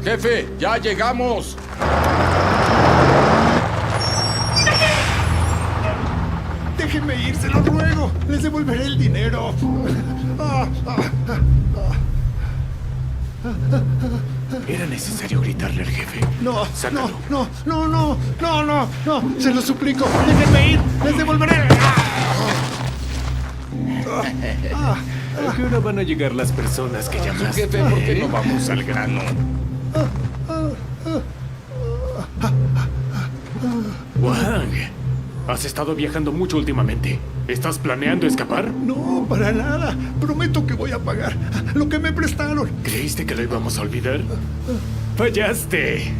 Jefe, ya llegamos. Déjenme ir, se lo ruego. Les devolveré el dinero. Era necesario gritarle al jefe. No, Sácalo. no. Se lo suplico. Déjenme ir. Les devolveré. ¿A qué hora van a llegar las personas que llamaste? Jefe, ¿por qué no vamos al grano? Wang, has estado viajando mucho últimamente. ¿Estás planeando escapar? No, para nada. Prometo que voy a pagar lo que me prestaron. ¿Creíste que lo íbamos a olvidar? ¡Fallaste!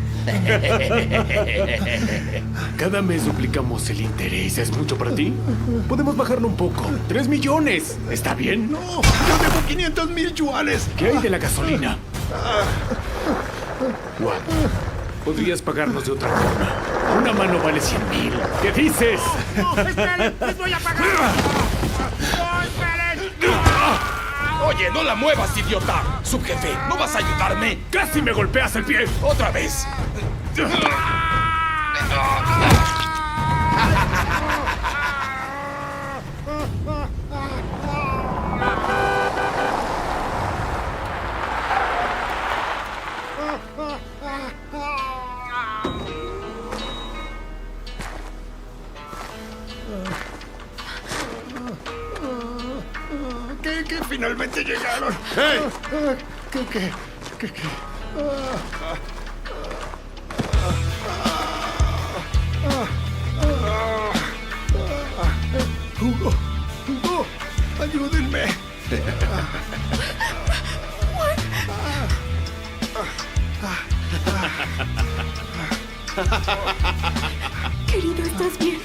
Cada mes duplicamos el interés. ¿Es mucho para ti? Podemos bajarlo un poco. ¡3 millones! ¿Está bien? No, yo debo 500,000 yuanes. ¿Qué hay de la gasolina? Wang, podrías pagarnos de otra forma. Una mano vale 100,000. ¿Qué dices? No, esperen, les voy a pagar. No, esperen. Oye, no la muevas, idiota. Subjefe, ¿no vas a ayudarme? ¡Casi me golpeas el pie! ¡Otra vez! ¿Qué finalmente llegaron? ¡Hey! ¿Qué? Hugo, ayúdenme. Querido, ¿estás bien?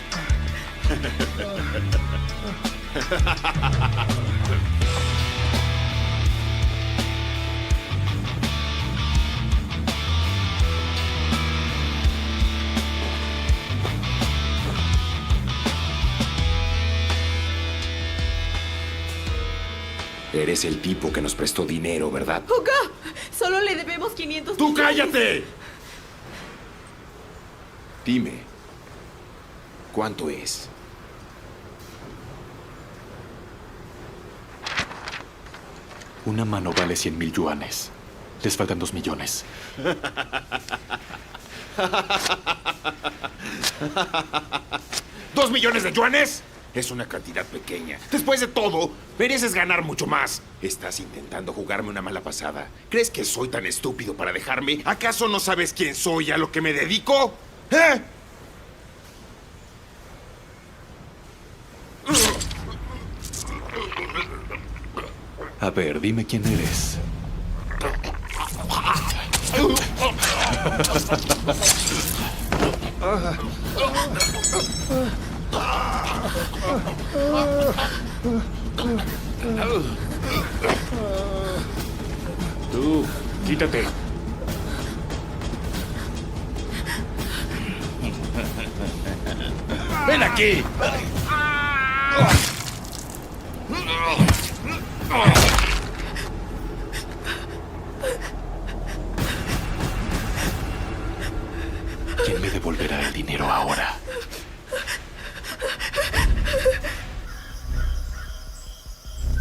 Eres el tipo que nos prestó dinero, ¿verdad? ¡Hugo! Solo le debemos 500 ¡Tú millones. cállate! Dime, ¿cuánto es? Una mano vale 100,000 yuanes. Les faltan 2 millones. ¿2 millones de yuanes? Es una cantidad pequeña. Después de todo, mereces ganar mucho más. Estás intentando jugarme una mala pasada. ¿Crees que soy tan estúpido para dejarme? ¿Acaso no sabes quién soy y a lo que me dedico? ¿Eh? A ver, dime quién eres. Tú, quítate. ¡Ven aquí! ¿Quién me devolverá el dinero ahora?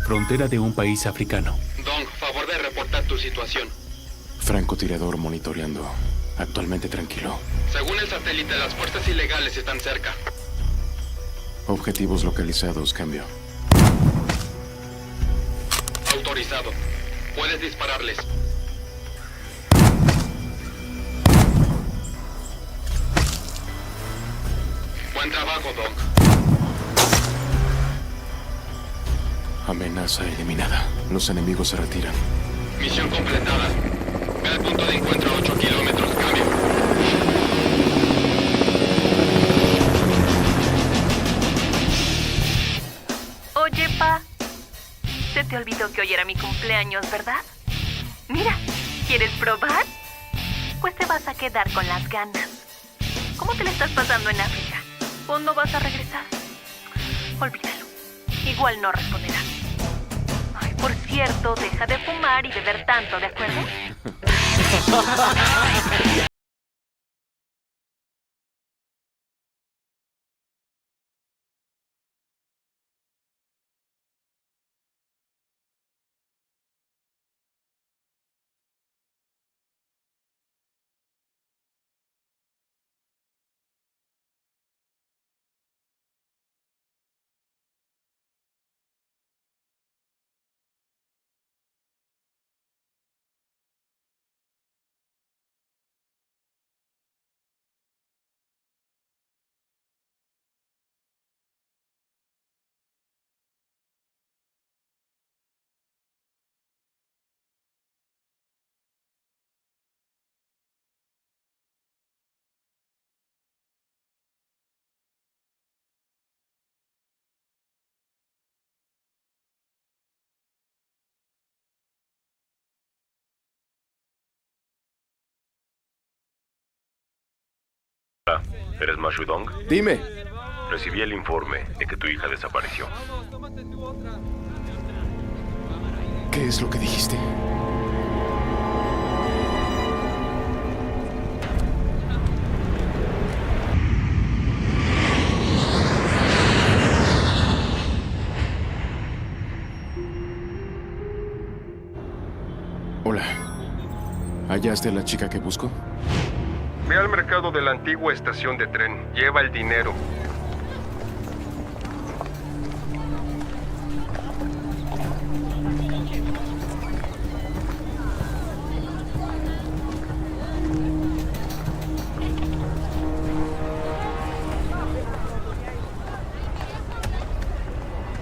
Frontera de un país africano. Dong, favor de reportar tu situación. Francotirador monitoreando. Actualmente tranquilo. Según el satélite, las fuerzas ilegales están cerca. Objetivos localizados, cambio. Autorizado. Puedes dispararles. Buen trabajo, Dong. Amenaza eliminada. Los enemigos se retiran. Misión completada. Ve al punto de encuentro a 8 kilómetros. Cambio. Oye, Pa, se te olvidó que hoy era mi cumpleaños, ¿verdad? Mira, ¿quieres probar? Pues te vas a quedar con las ganas. ¿Cómo te la estás pasando en África? ¿Cuándo vas a regresar? Olvídalo. Igual no responderá. Ay, Por cierto, deja de fumar y beber tanto, ¿de acuerdo? ¿Eres Mashudong? Dime. Recibí el informe de que tu hija desapareció. ¿Qué es lo que dijiste? Hola. ¿Hallaste a la chica que busco? Ve al mercado de la antigua estación de tren. Lleva el dinero.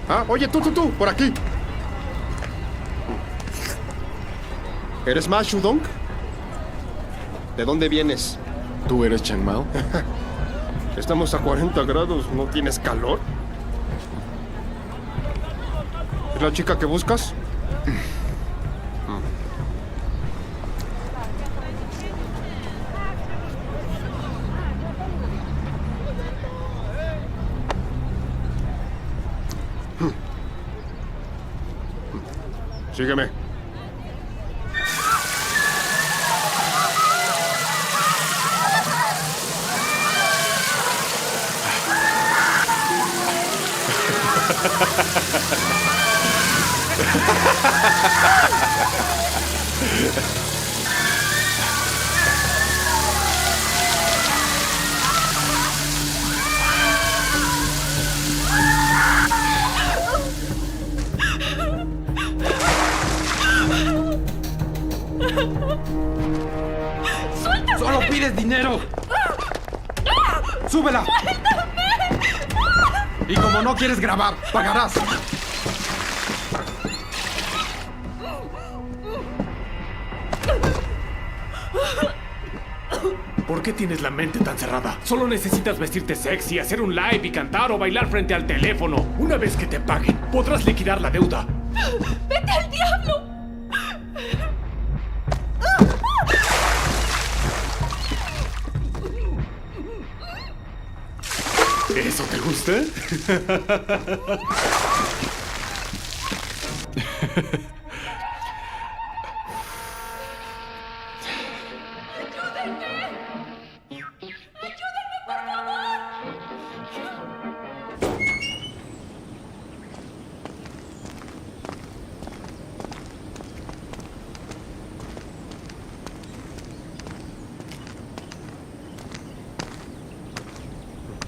Ah, oye, tú, por aquí. ¿Eres Ma Shudong? ¿De dónde vienes? ¿Tú eres Chang Mao? Estamos a 40 grados, ¿no tienes calor? ¿Es la chica que buscas? Sígueme. ¡Solo pides dinero! ¡Súbela! Y como no quieres grabar, pagarás. ¿Por qué tienes la mente tan cerrada? Solo necesitas vestirte sexy, hacer un live y cantar o bailar frente al teléfono. Una vez que te paguen, podrás liquidar la deuda. ¡Vete al diablo! ¿Eso te gusta?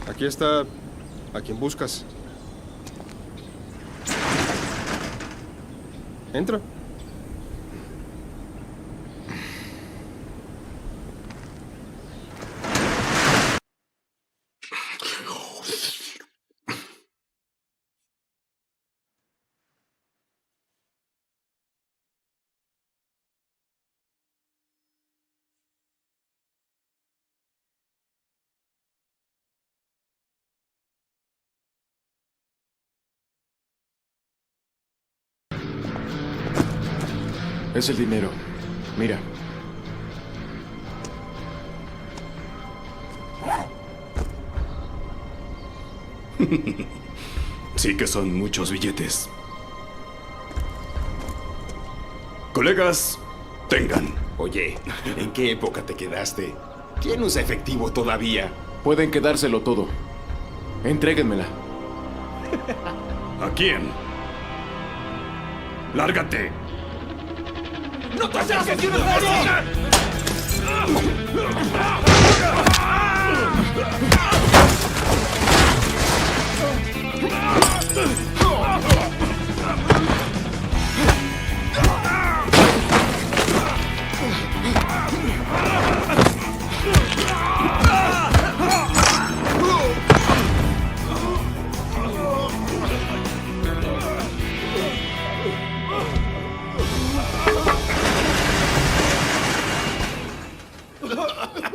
Aquí está a quien buscas. Entra. Es el dinero. Mira. Sí que son muchos billetes. Colegas, tengan. Oye, ¿en qué época te quedaste? ¿Quién usa efectivo todavía? Pueden quedárselo todo. Entréguenmela. ¿A quién? ¡Lárgate! ¡No te acerques!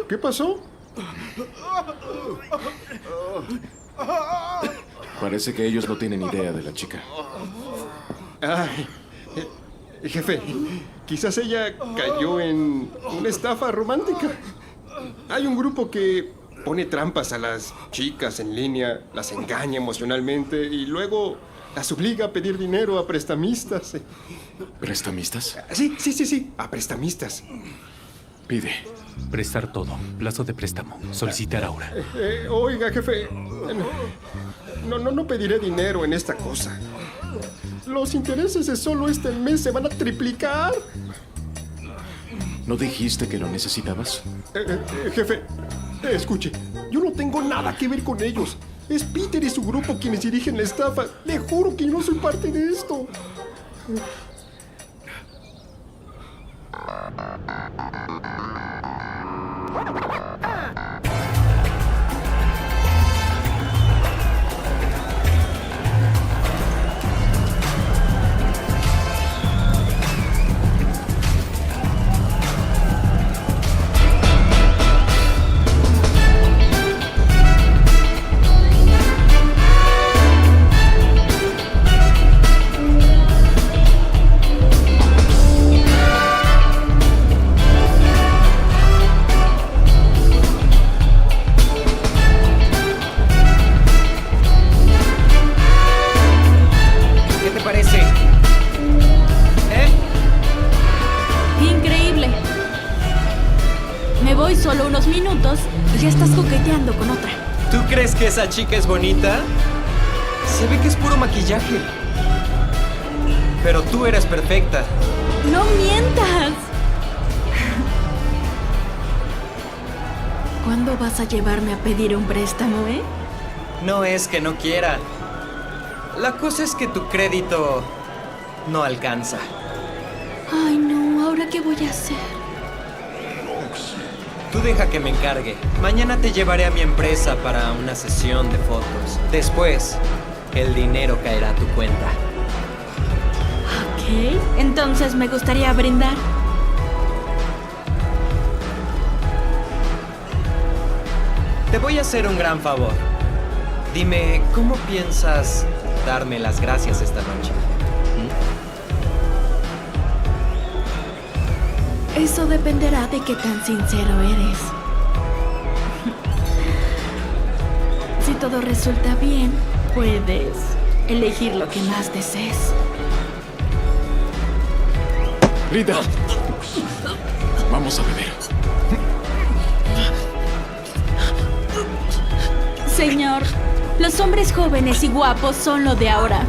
¿Qué pasó? Parece que ellos no tienen idea de la chica. Ay, jefe, quizás ella cayó en una estafa romántica. Hay un grupo que pone trampas a las chicas en línea, las engaña emocionalmente y luego las obliga a pedir dinero a prestamistas. ¿Prestamistas? Sí, a prestamistas. Pide. Prestar todo. Plazo de préstamo. Solicitar ahora. Oiga, jefe, no pediré dinero en esta cosa. Los intereses de solo este mes se van a triplicar. ¿No dijiste que lo necesitabas? Jefe, escuche, yo no tengo nada que ver con ellos. Es Peter y su grupo quienes dirigen la estafa. Le juro que yo no soy parte de esto. Solo unos minutos y ya estás coqueteando con otra. ¿Tú crees que esa chica es bonita? Se ve que es puro maquillaje. Pero tú eres perfecta. ¡No mientas! ¿Cuándo vas a llevarme a pedir un préstamo, No es que no quiera. La cosa es que tu crédito no alcanza. Ay, no. ¿Ahora qué voy a hacer? Tú deja que me encargue. Mañana te llevaré a mi empresa para una sesión de fotos. Después, el dinero caerá a tu cuenta. Ok, entonces me gustaría brindar. Te voy a hacer un gran favor. Dime, ¿cómo piensas darme las gracias esta noche? Eso dependerá de qué tan sincero eres. Si todo resulta bien, puedes elegir lo que más desees. Rita, vamos a beber. Señor, los hombres jóvenes y guapos son lo de ahora.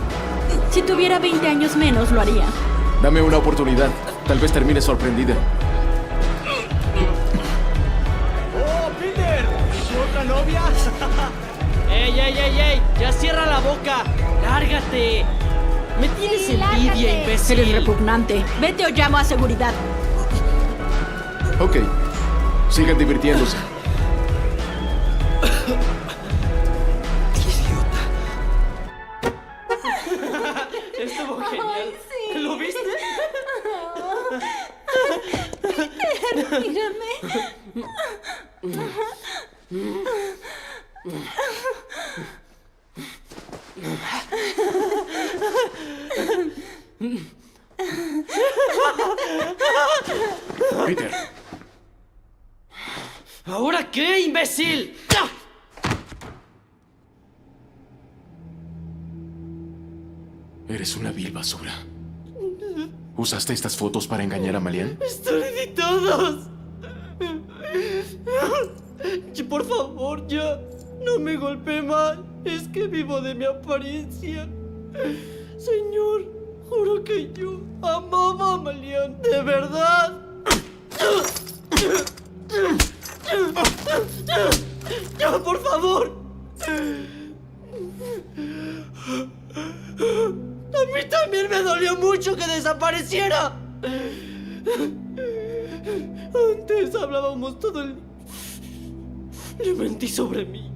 Si tuviera 20 años menos, lo haría. Dame una oportunidad. Tal vez termine sorprendida. ¡Oh, Peter! ¿Tu otra novia? ¡Ey! ¡Ya cierra la boca! ¡Lárgate! Me tienes envidia, imbécil. Eres repugnante. Vete o llamo a seguridad. Ok. Sigan divirtiéndose. Estuvo genial. Ay, sí. ¿Lo viste? Peter, mírame. Peter. ¿Ahora qué, imbécil? Eres una vil basura. ¿Usaste estas fotos para engañar a Malian? ¡Están editadas! Por favor, ya. No me golpee más. Es que vivo de mi apariencia. Señor, juro que yo amaba a Malian. De verdad. ¡Ya, por favor! A mí también me dolió mucho que desapareciera. Antes hablábamos todo el... Le mentí sobre mí,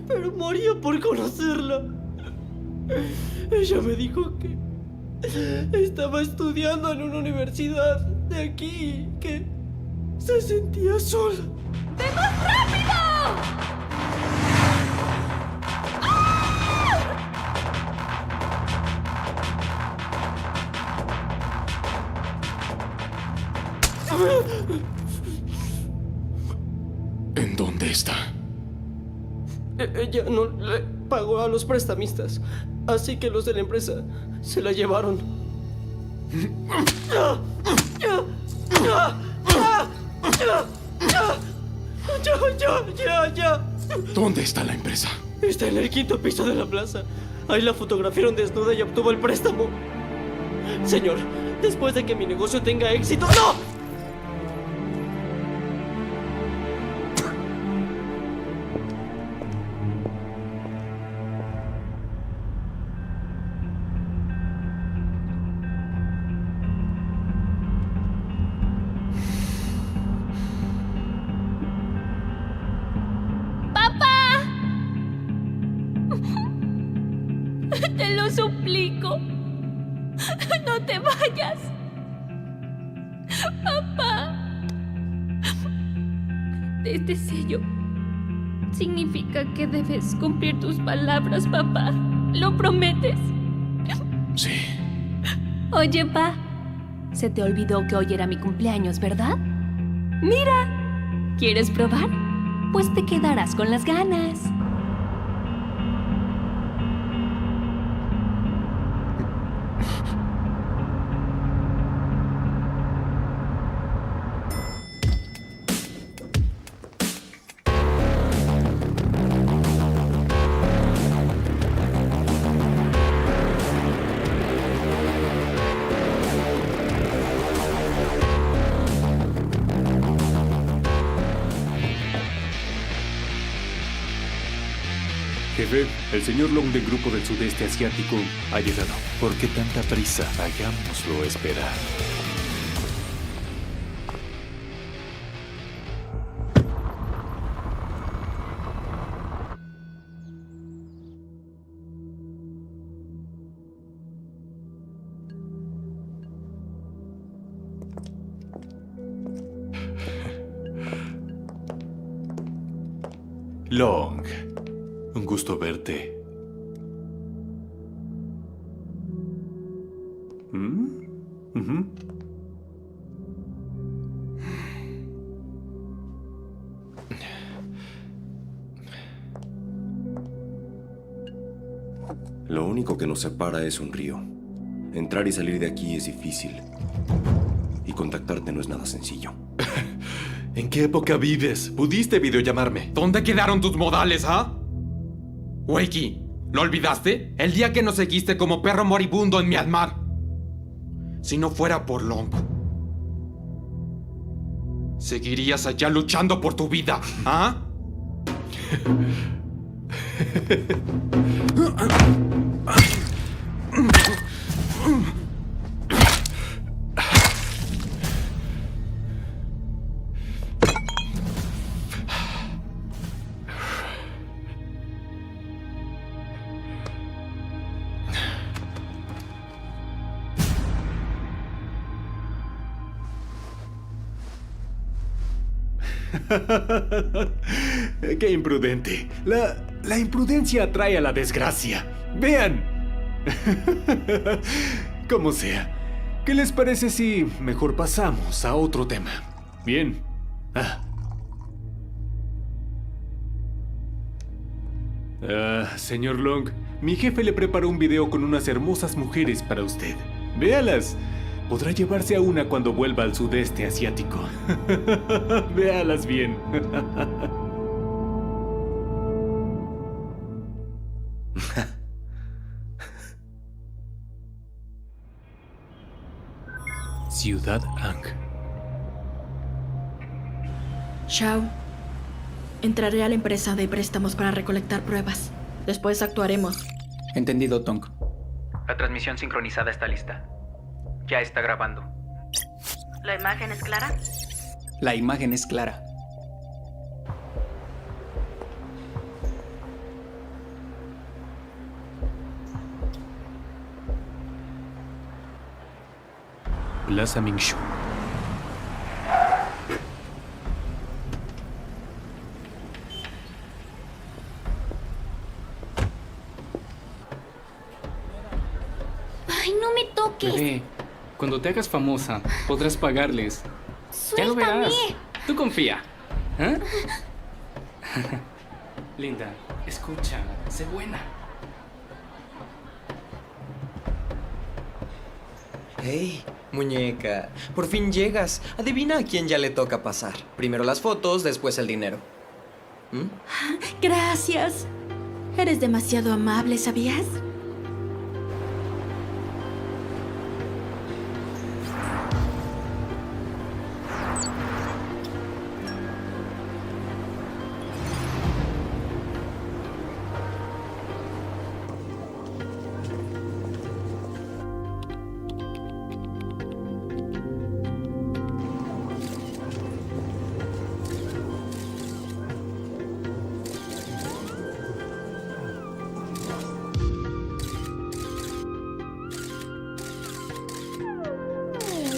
pero moría por conocerla. Ella me dijo que estaba estudiando en una universidad de aquí y que se sentía sola. ¡Vemos rápido! ¿En dónde está? Ella no le pagó a los prestamistas, así que los de la empresa se la llevaron. Ya. ¿Dónde está la empresa? Está en el 5º piso de la plaza. Ahí la fotografiaron desnuda y obtuvo el préstamo. Señor, después de que mi negocio tenga éxito... ¡No! Te lo suplico. No te vayas. Papá. Este sello significa que debes cumplir tus palabras, papá. ¿Lo prometes? Sí. Oye, pa, se te olvidó que hoy era mi cumpleaños, ¿verdad? Mira, ¿quieres probar? Pues te quedarás con las ganas. Jefe, el señor Long del Grupo del Sudeste Asiático ha llegado. ¿Por qué tanta prisa? Hagámoslo esperar. Long, un gusto verte. Lo único que nos separa es un río. Entrar y salir de aquí es difícil. Y contactarte no es nada sencillo. ¿En qué época vives? ¿Pudiste videollamarme? ¿Dónde quedaron tus modales, ah? Wakey, ¿lo olvidaste? El día que nos seguiste como perro moribundo en Myanmar. Si no fuera por Long, seguirías allá luchando por tu vida, ¿ah? ¡Qué imprudente! La imprudencia atrae a la desgracia. ¡Vean! Como sea. ¿Qué les parece si mejor pasamos a otro tema? Bien. Señor Long, mi jefe le preparó un video con unas hermosas mujeres para usted. Véalas. podrá llevarse a una cuando vuelva al sudeste asiático. Véalas bien. Ciudad Ang. Shao, entraré a la empresa de préstamos para recolectar pruebas. Después actuaremos. Entendido, Tong. La transmisión sincronizada está lista. Ya está grabando. ¿La imagen es clara? La imagen es clara. Plaza Mingshu. Ay, no me toques. Bebé, cuando te hagas famosa, podrás pagarles. Ya lo Suéltame. verás. Tú confía. ¿Eh? Linda, escucha, sé buena. Hey, muñeca, por fin llegas. Adivina a quién ya le toca pasar. Primero las fotos, después el dinero. ¿Mm? Gracias. Eres demasiado amable, ¿sabías?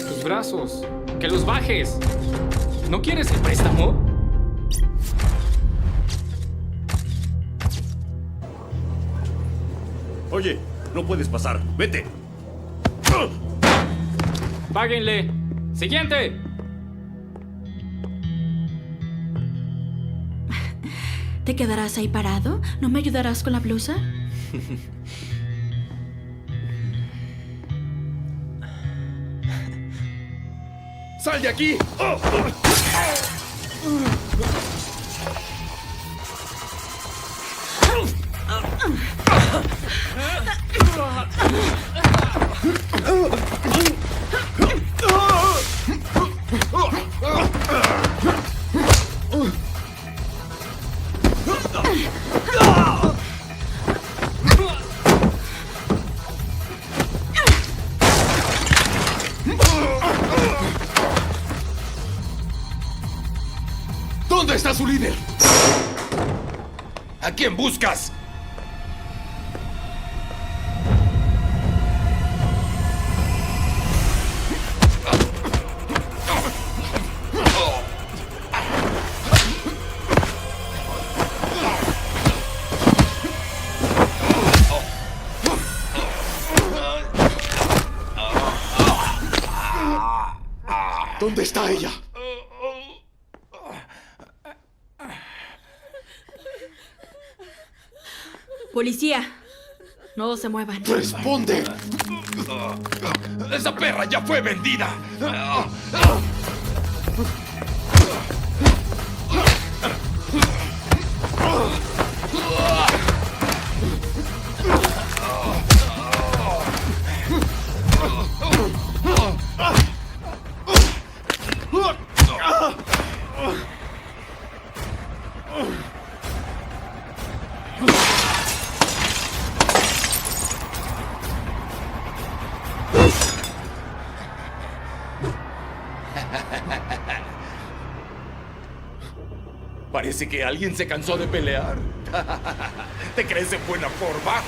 Tus brazos. Que los bajes. ¿No quieres el préstamo? Oye, no puedes pasar. Vete. Páguenle. Siguiente. ¿Te quedarás ahí parado? ¿No me ayudarás con la blusa? ¡Sal de aquí! ¿Dónde está su líder? ¿A quién buscas? ¿Dónde está ella? Policía, no se muevan. ¡Responde! ¡Esa perra ya fue vendida! Parece que alguien se cansó de pelear. ¿Te crees en buena forma?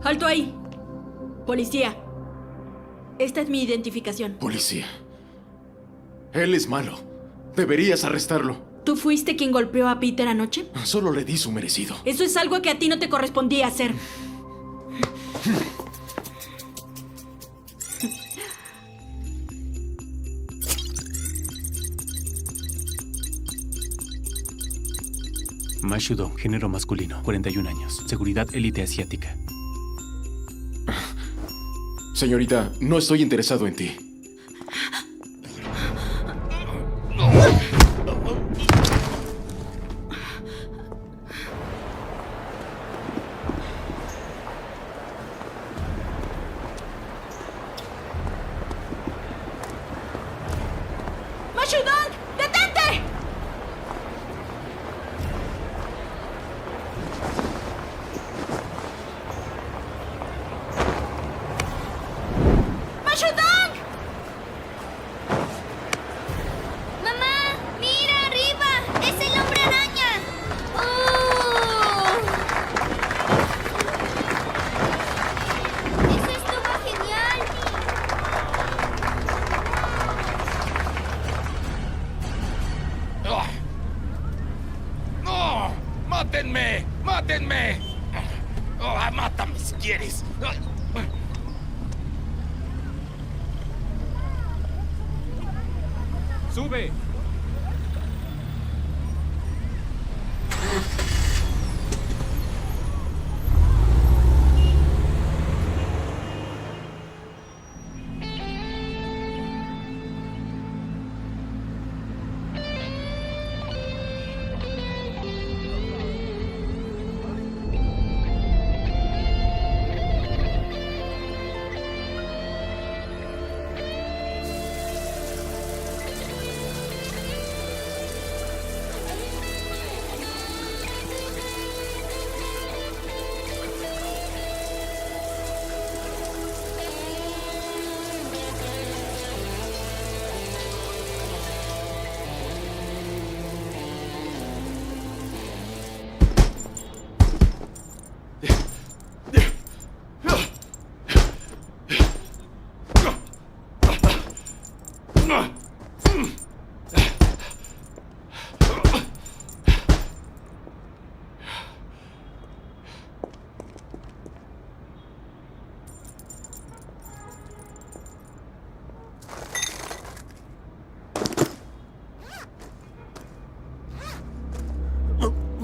¡Alto ahí! Policía. Esta es mi identificación. Policía. Él es malo. Deberías arrestarlo. ¿Tú fuiste quien golpeó a Peter anoche? Solo le di su merecido. Eso es algo que a ti no te correspondía hacer. Ma Shudong, género masculino, 41 años, seguridad élite asiática. Señorita, no estoy interesado en ti. ¡Ma Shudong! ¡Detente! ¡Ma Shudong! ¡Mamá! ¡Mira arriba! ¡Es el hombre araña! ¡Oh! ¡Eso estuvo genial! ¡Ah! ¡No! ¡Mátenme! ¡Mátenme! ¡Ah, mátame si quieres! ¡Ah! ¡Sube!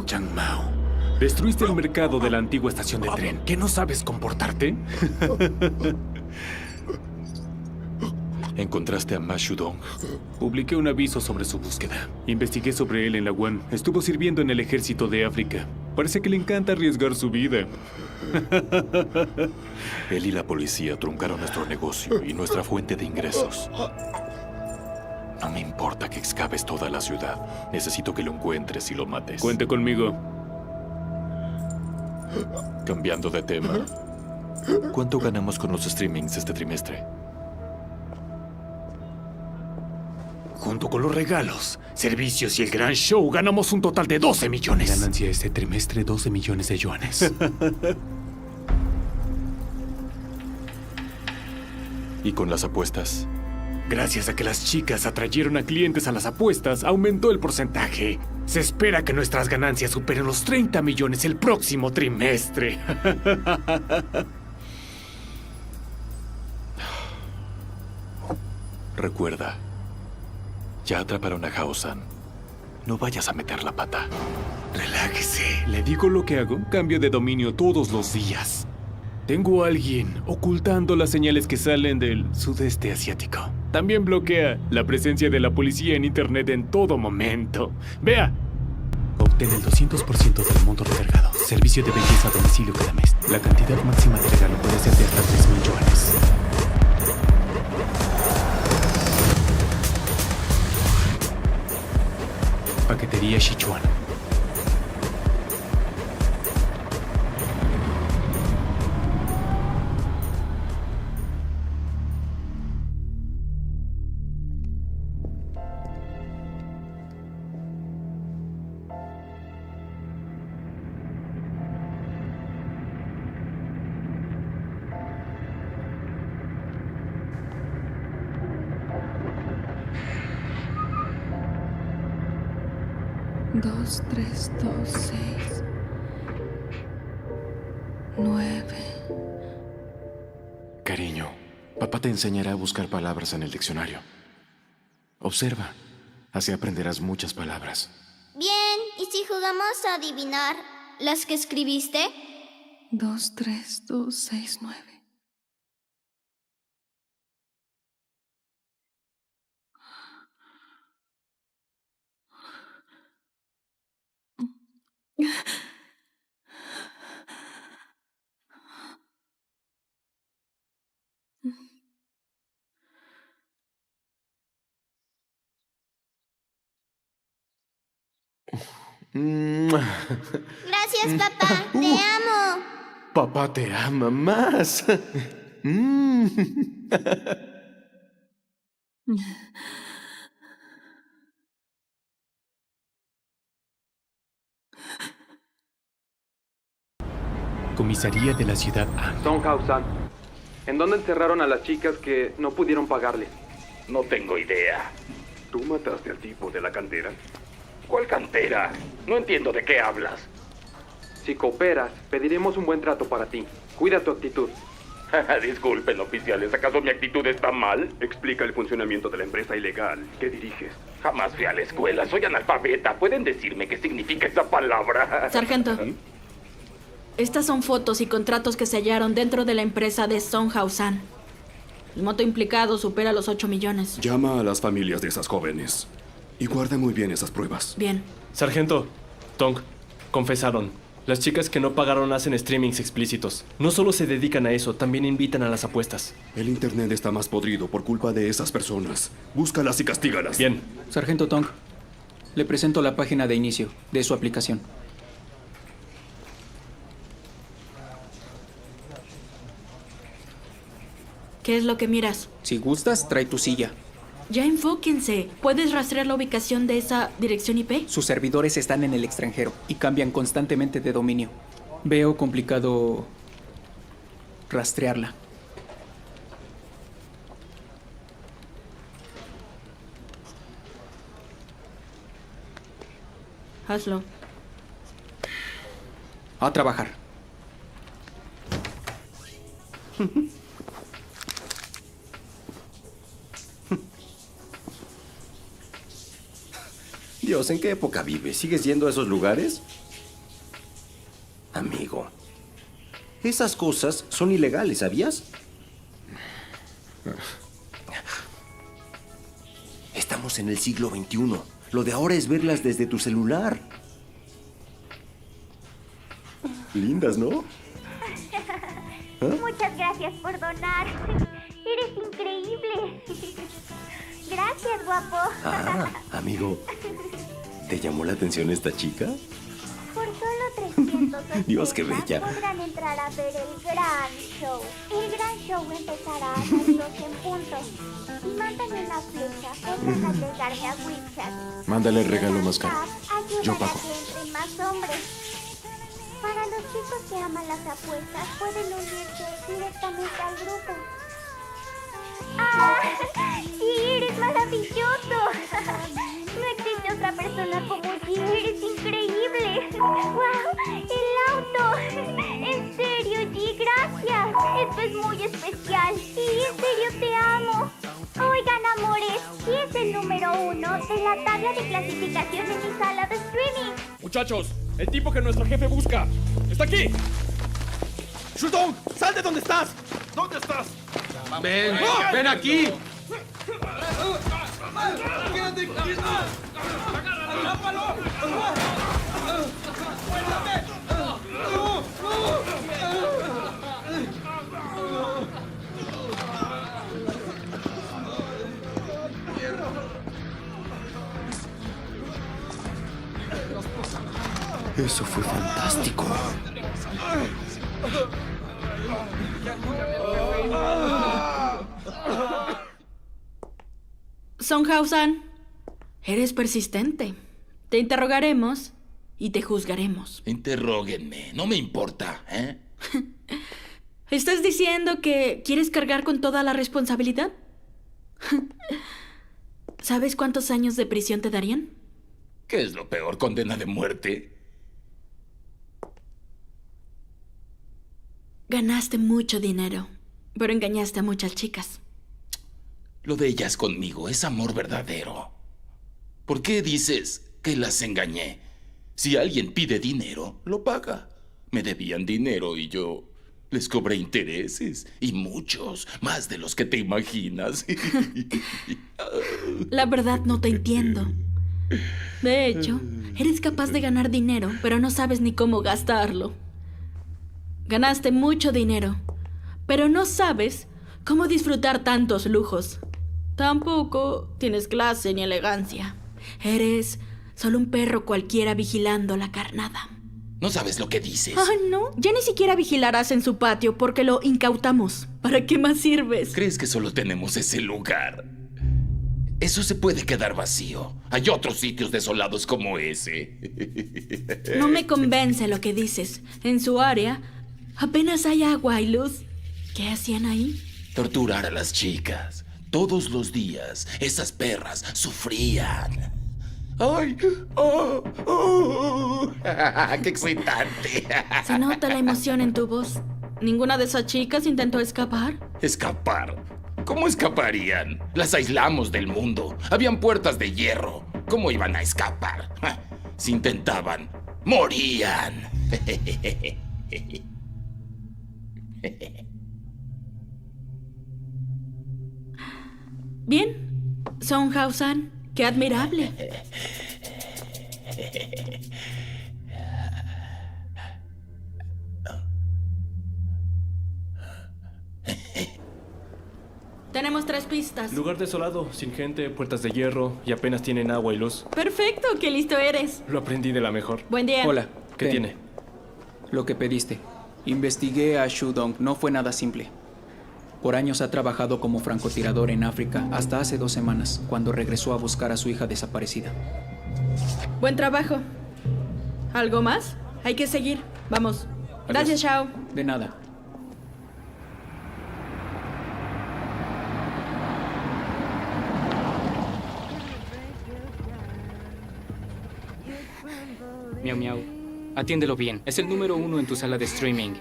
Chang Mao, destruiste el mercado de la antigua estación de tren. ¿Qué no sabes comportarte? ¿Encontraste a Ma Shudong? Publiqué un aviso sobre su búsqueda. Investigué sobre él en la UAN. Estuvo sirviendo en el ejército de África. Parece que le encanta arriesgar su vida. Él y la policía truncaron nuestro negocio y nuestra fuente de ingresos. No me importa que excaves toda la ciudad. Necesito que lo encuentres y lo mates. Cuente conmigo. Cambiando de tema. ¿Cuánto ganamos con los streamings este trimestre? Junto con los regalos, servicios y el gran show, ganamos un total de 12 millones. Ganancia este trimestre, 12 millones de yuanes. ¿Y con las apuestas? Gracias a que las chicas atrayeron a clientes a las apuestas, aumentó el porcentaje. Se espera que nuestras ganancias superen los 30 millones el próximo trimestre. Recuerda, ya atraparon a Hao-san. No vayas a meter la pata. Relájese. Le digo lo que hago. Cambio de dominio todos los días. Tengo a alguien ocultando las señales que salen del sudeste asiático. También bloquea la presencia de la policía en internet en todo momento. ¡Vea! Obtén el 200% del monto recargado. Servicio de belleza a domicilio cada mes. La cantidad máxima de regalo puede ser de hasta 3,000 yuanes. Paquetería Sichuan. 2, 3, 2, 6, 9. Cariño, papá te enseñará a buscar palabras en el diccionario. Observa, así aprenderás muchas palabras. Bien, ¿y si jugamos a adivinar las que escribiste? 2, 3, 2, 6, 9. Gracias, papá. Te amo. Papá te ama más. Comisaría de la ciudad A. Songhao-san, ¿en dónde encerraron a las chicas que no pudieron pagarles? No tengo idea. ¿Tú mataste al tipo de la cantera? ¿Cuál cantera? No entiendo de qué hablas. Si cooperas, pediremos un buen trato para ti. Cuida tu actitud. Disculpen, oficiales, ¿acaso mi actitud está mal? Explica el funcionamiento de la empresa ilegal que diriges. Jamás fui a la escuela, soy analfabeta. ¿Pueden decirme qué significa esa palabra? Sargento, estas son fotos y contratos que se hallaron dentro de la empresa de Songhao-san. El monto implicado supera los 8 millones. Llama a las familias de esas jóvenes y guarda muy bien esas pruebas. Bien. Sargento, Tong, confesaron. Las chicas que no pagaron hacen streamings explícitos. No solo se dedican a eso, también invitan a las apuestas. El internet está más podrido por culpa de esas personas. Búscalas y castígalas. Bien. Sargento Tong, le presento la página de inicio de su aplicación. ¿Qué es lo que miras? Si gustas, trae tu silla. Ya enfóquense. ¿Puedes rastrear la ubicación de esa dirección IP? Sus servidores están en el extranjero y cambian constantemente de dominio. Veo complicado rastrearla. Hazlo. A trabajar. Dios, ¿en qué época vives? ¿Sigues yendo a esos lugares? Amigo, esas cosas son ilegales, ¿sabías? Estamos en el siglo XXI. Lo de ahora es verlas desde tu celular. Lindas, ¿no? Muchas gracias por donar. Eres increíble. Gracias, guapo. Ah, amigo, ¿te llamó la atención esta chica? Por solo 300 Dios, qué bella. podrán entrar a ver el gran show. El gran show empezará a las 2 en punto. Y mándame una flecha, podrán agregarme a WeChat. Mándale el regalo más caro. Yo Ayudará pago. a que entren más hombres. Para los chicos que aman las apuestas, pueden unirse directamente al grupo. ¡Ah! ¡Sí, eres maravilloso! No existe otra persona como tú. Eres increíble. ¡Wow! ¡El auto! En serio, G, gracias. Esto es muy especial. Y en serio te amo. Oigan, amores, ¿quién es el número 1 de la tabla de clasificación en mi sala de streaming? Muchachos, el tipo que nuestro jefe busca está aquí. ¡Shutong! ¡Sal de donde estás! ¿Dónde estás? ¡Ven! ¡Ven aquí! Eso fue fantástico. Songhao-san, eres persistente. Te interrogaremos y te juzgaremos. Interróguenme, no me importa, ¿eh? ¿Estás diciendo que quieres cargar con toda la responsabilidad? ¿Sabes cuántos años de prisión te darían? ¿Qué es lo peor? ¿Condena de muerte? Ganaste mucho dinero, pero engañaste a muchas chicas. Lo de ellas conmigo es amor verdadero. ¿Por qué dices que las engañé? Si alguien pide dinero, lo paga. Me debían dinero y yo les cobré intereses. Y muchos, más de los que te imaginas. La verdad no te entiendo. De hecho, eres capaz de ganar dinero, pero no sabes ni cómo gastarlo. Ganaste mucho dinero, pero no sabes cómo disfrutar tantos lujos. Tampoco tienes clase ni elegancia. Eres solo un perro cualquiera vigilando la carnada. No sabes lo que dices. Ah, no. Ya ni siquiera vigilarás en su patio porque lo incautamos. ¿Para qué más sirves? ¿Crees que solo tenemos ese lugar? Eso se puede quedar vacío. Hay otros sitios desolados como ese. No me convence lo que dices. En su área apenas hay agua y luz. ¿Qué hacían ahí? Torturar a las chicas. Todos los días, esas perras sufrían. ¡Ay! ¡Oh! ¡Oh! ¡Qué excitante! Se nota la emoción en tu voz. ¿Ninguna de esas chicas intentó escapar? ¿Escapar? ¿Cómo escaparían? Las aislamos del mundo. Habían puertas de hierro. ¿Cómo iban a escapar? Si intentaban, morían. Bien. Song Hao-san, qué admirable. Tenemos 3 pistas. Lugar desolado, sin gente, puertas de hierro y apenas tienen agua y luz. Perfecto, qué listo eres. Lo aprendí de la mejor. Buen día. Hola. ¿Qué Ten. tiene? Lo que pediste. Investigué a Shudong. No fue nada simple. Por años ha trabajado como francotirador en África, hasta hace 2 semanas, cuando regresó a buscar a su hija desaparecida. Buen trabajo. ¿Algo más? Hay que seguir. Vamos. Adiós. Gracias, Shao. De nada. Miau Miau, atiéndelo bien. Es el número 1 en tu sala de streaming.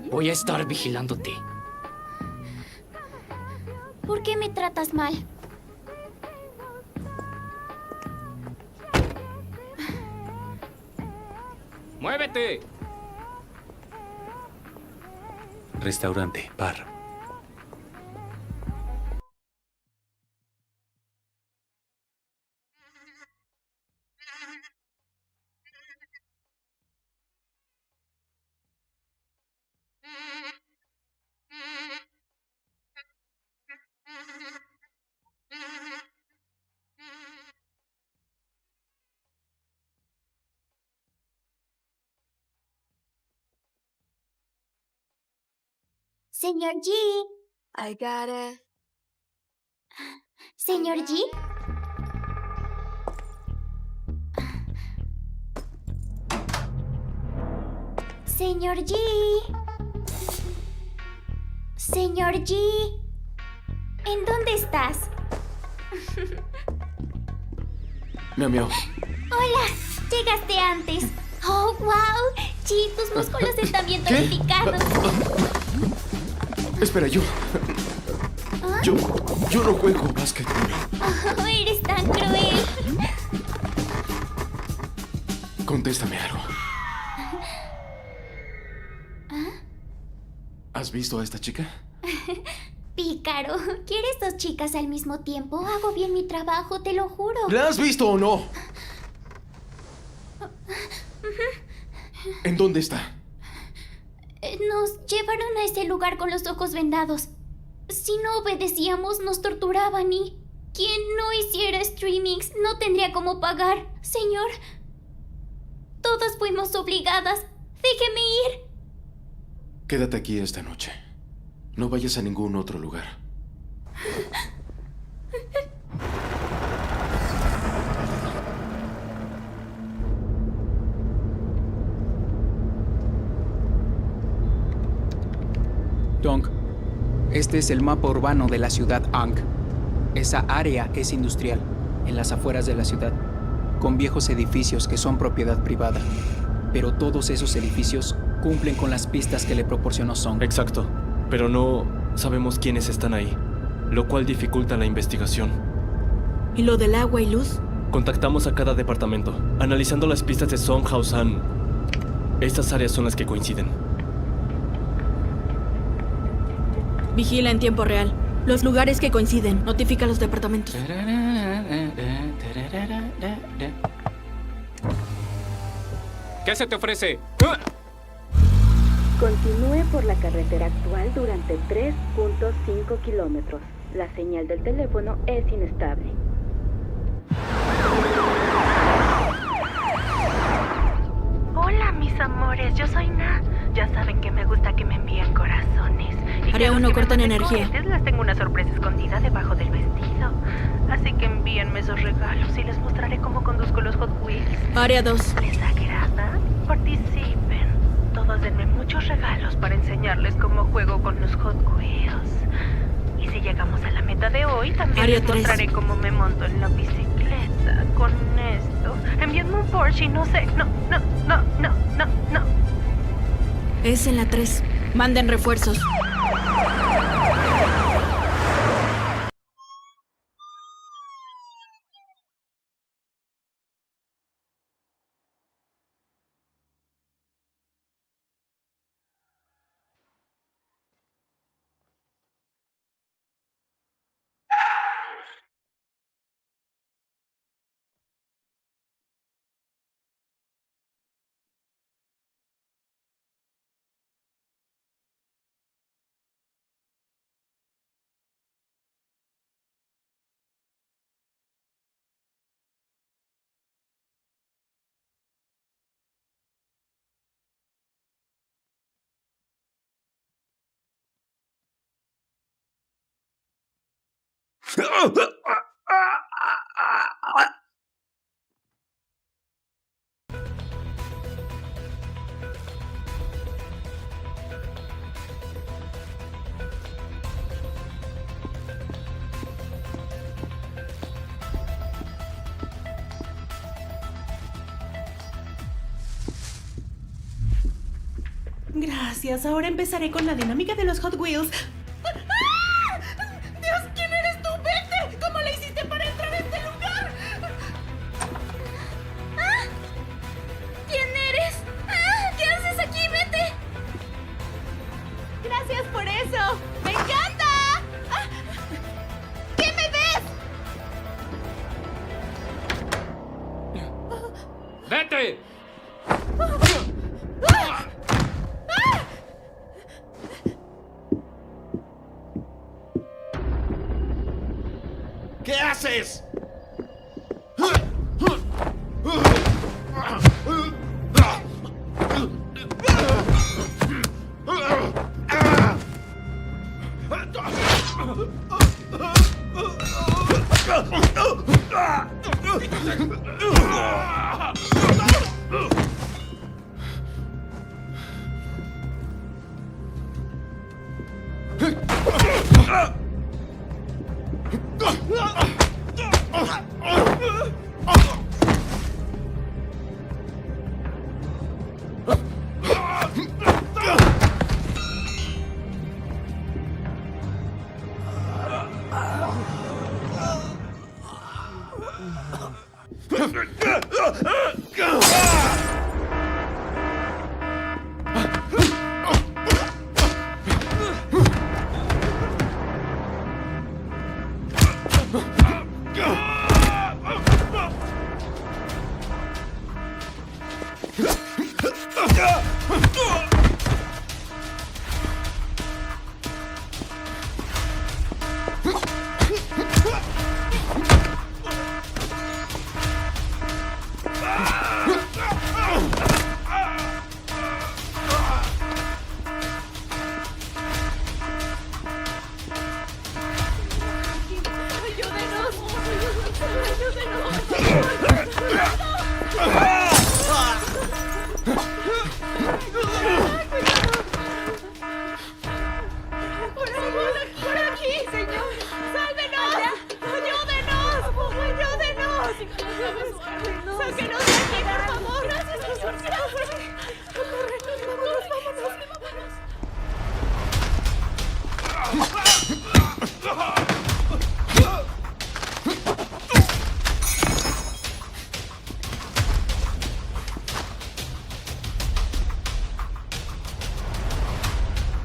Voy a estar vigilándote. ¿Por qué me tratas mal? ¡Muévete! Restaurante, bar. Señor G. I got it. Señor G. Señor G. Señor G. ¿En dónde estás? Miau, miau. Hola, llegaste antes. Oh, wow. G, tus músculos están bien tonificados. Espera, yo no juego básquetbol. Oh, eres tan cruel. Contéstame algo. ¿Ah? ¿Has visto a esta chica? Pícaro, ¿quieres 2 chicas al mismo tiempo? Hago bien mi trabajo, te lo juro. ¿La has visto o no? ¿En dónde está? Nos llevaron a ese lugar con los ojos vendados. Si no obedecíamos, nos torturaban y... quien no hiciera streamings no tendría cómo pagar. Señor, todas fuimos obligadas. Déjeme ir. Quédate aquí esta noche. No vayas a ningún otro lugar. Dong, este es el mapa urbano de la ciudad Ankh. Esa área es industrial, en las afueras de la ciudad. con viejos edificios que son propiedad privada. Pero todos esos edificios cumplen con las pistas que le proporcionó Song. Exacto, pero no sabemos quiénes están ahí, lo cual dificulta la investigación. ¿Y lo del agua y luz? Contactamos a cada departamento, analizando las pistas de Song Hao-san. Estas áreas son las que coinciden. Vigila en tiempo real. Los lugares que coinciden. Notifica a los departamentos. ¿Qué se te ofrece? Continúe por la carretera actual durante 3.5 kilómetros. La señal del teléfono es inestable. Hola, mis amores, yo soy Na. Ya saben que me gusta que me envíen corazones. Y Área 1, cortan energía. Les tengo una sorpresa escondida debajo del vestido. Así que envíenme esos regalos y les mostraré cómo conduzco los Hot Wheels. Área 2. ¿Les agrada? Participen. Todos denme muchos regalos para enseñarles cómo juego con los Hot Wheels. Y si llegamos a la meta de hoy, también Área les 3. mostraré cómo me monto en la bicicleta. Con esto. Envíenme un Porsche y no sé. No. Es en la 3. Manden refuerzos. Gracias, ahora empezaré con la dinámica de los Hot Wheels. ¡Ah! ¡Dios, quién eres tú! ¡Vete! ¿Cómo le hiciste para entrar a este lugar? ¡Ah! ¿Quién eres? ¡Ah! ¿Qué haces aquí? ¡Vete! Gracias por eso. ¡Me encanta! ¡Ah! ¿Qué me ves? ¡Vete! ¿Qué haces?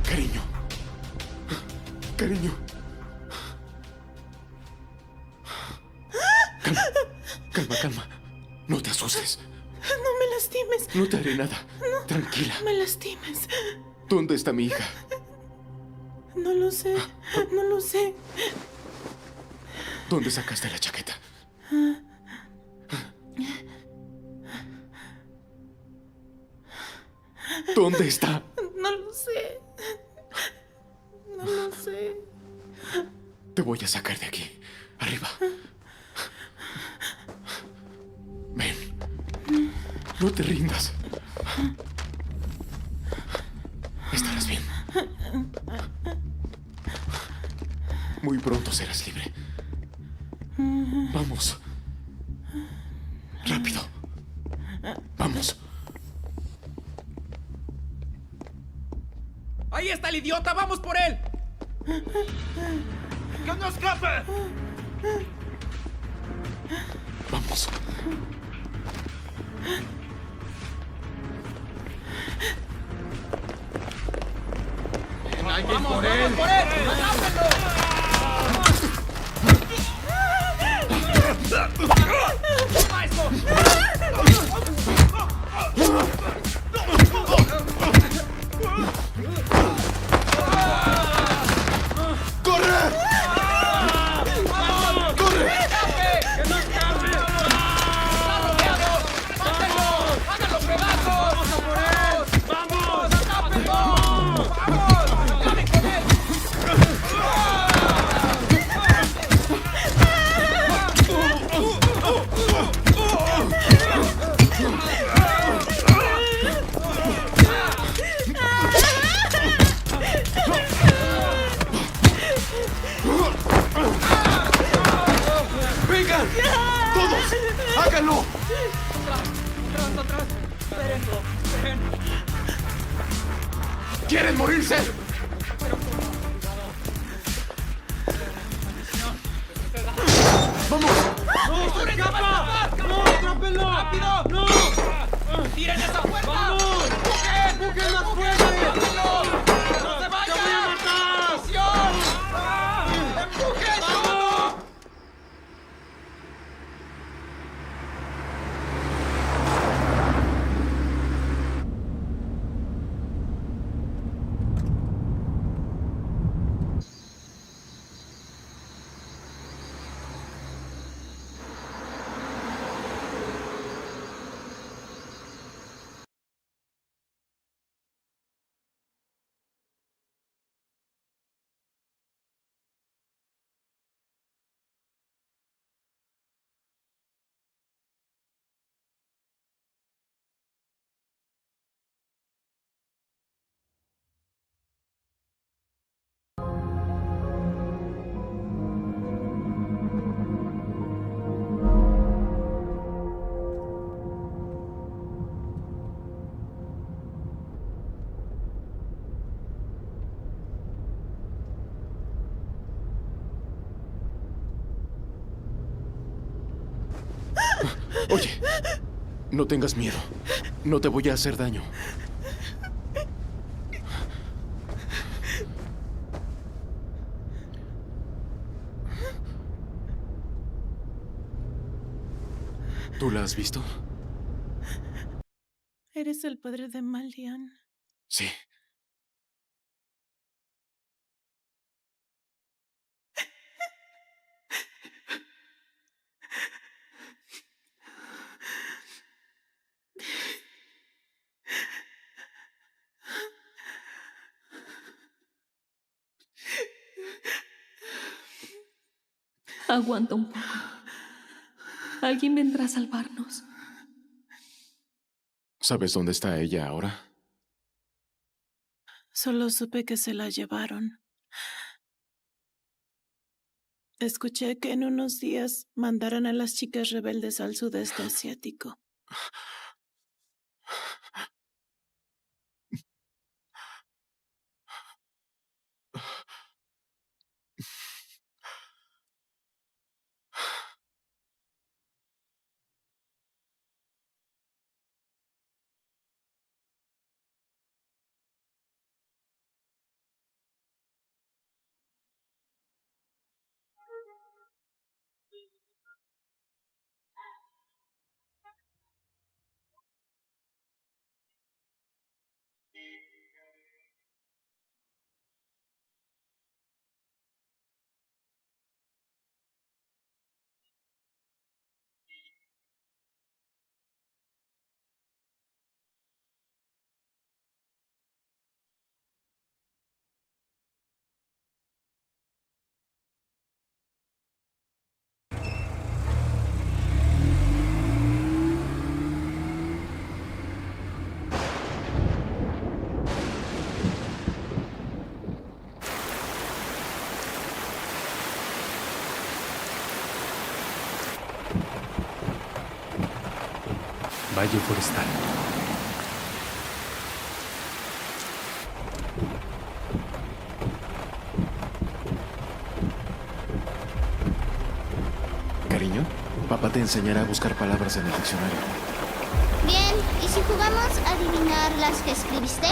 Cariño. Cariño. Calma, calma, calma. No te asustes. No me lastimes. No te haré nada. No. Tranquila. No me lastimes. ¿Dónde está mi hija? No lo sé. No lo sé. ¿Dónde sacaste la chaqueta? ¿Dónde está? No lo sé. No lo sé. Te voy a sacar de aquí. Arriba. Ven. No te rindas. Estarás bien. Muy pronto serás libre. Vamos. Rápido. Vamos. ¡Ahí está el idiota! ¡Vamos por él! ¡Que no escape! Vamos. ¡Vamos por él! ¡Vengan! ¡Todos! ¡Háganlo! ¡Atrás! ¡Esperen! ¿Quieren morirse? ¡Vamos! ¡No! ¡Se escapa! ¡No! ¡Atrápenlo! ¡Rápido! ¡No! ¡Tiren esa puerta! ¡Vamos! ¡Empujen más fuerte! ¡No se vayan! ¡Te voy a matar! ¡Empujen! ¡Vamos! Oye, no tengas miedo. No te voy a hacer daño. ¿Tú la has visto? ¿Eres el padre de Malian? Sí. Aguanta un poco. Alguien vendrá a salvarnos. ¿Sabes dónde está ella ahora? Solo supe que se la llevaron. Escuché que en unos días mandarán a las chicas rebeldes al sudeste asiático. Valle Forestal. Cariño, papá te enseñará a buscar palabras en el diccionario. Bien, ¿y si jugamos a adivinar las que escribiste?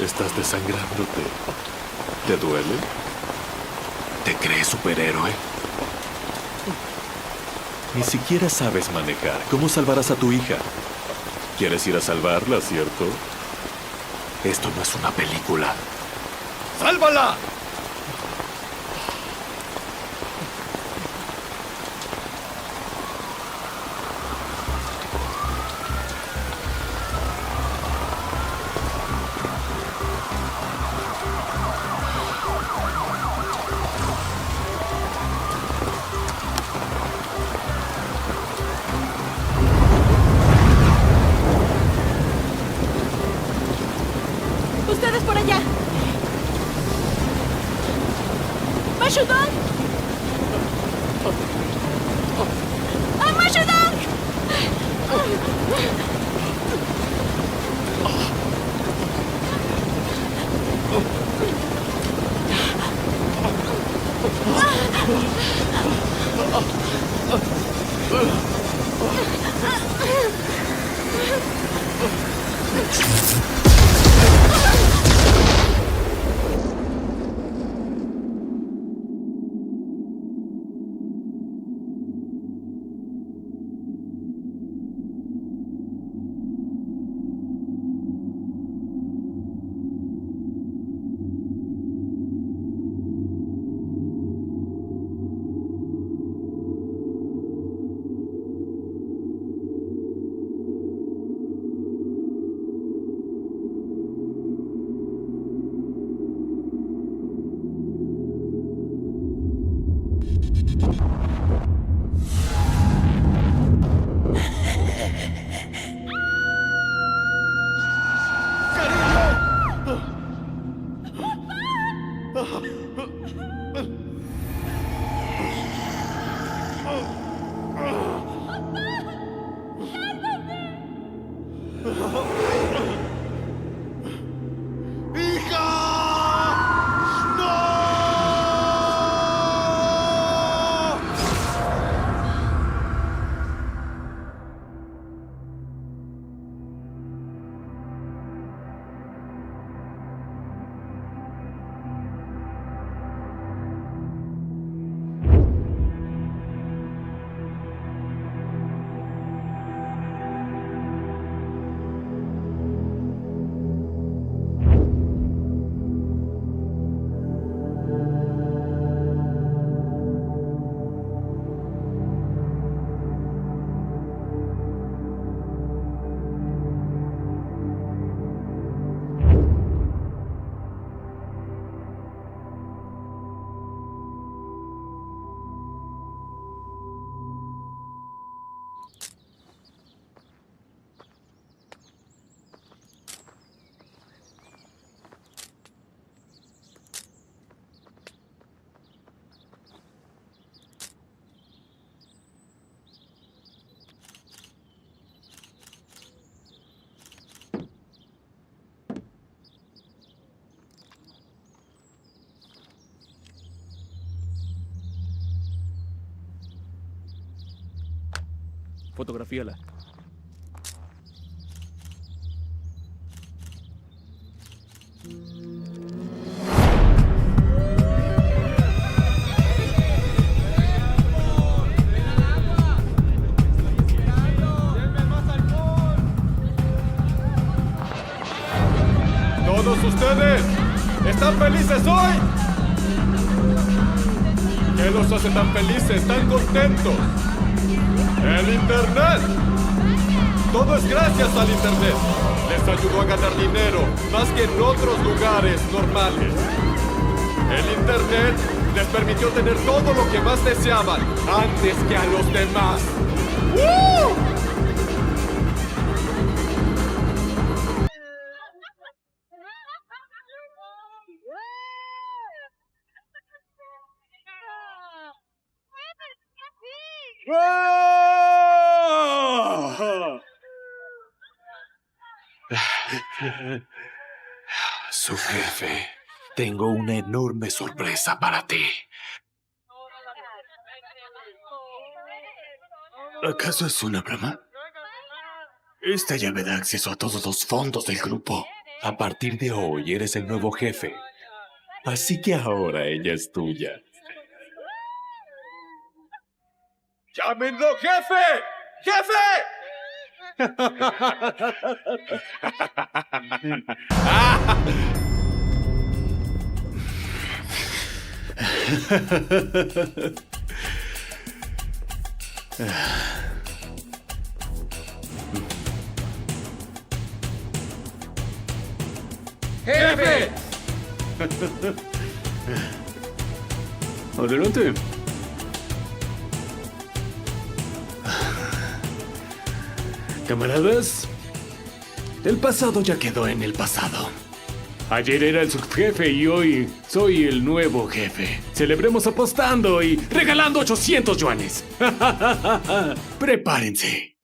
Estás desangrándote. ¿Te duele? ¿Te crees superhéroe? Ni siquiera sabes manejar. ¿Cómo salvarás a tu hija? ¿Quieres ir a salvarla, cierto? Esto no es una película. ¡Sálvala! ¡Ustedes por allá! ¡Mashudong! ¡Ah, Mashudong! Fotografíala. ¿Todos ustedes están felices hoy? ¿Qué los hace tan felices, tan contentos? El Internet. Todo es gracias al Internet. Les ayudó a ganar dinero, más que en otros lugares normales. El Internet les permitió tener todo lo que más deseaban antes que a los demás. ¡Woo! Su jefe, tengo una enorme sorpresa para ti. ¿Acaso es una broma? Esta llave da acceso a todos los fondos del grupo. A partir de hoy eres el nuevo jefe. Así que ahora ella es tuya. ¡Llámenlo jefe! ¡Jefe! ¡Jefe! Adelante. Camaradas, el pasado ya quedó en el pasado. Ayer era el subjefe y hoy soy el nuevo jefe. Celebremos apostando y regalando 800 yuanes. Prepárense.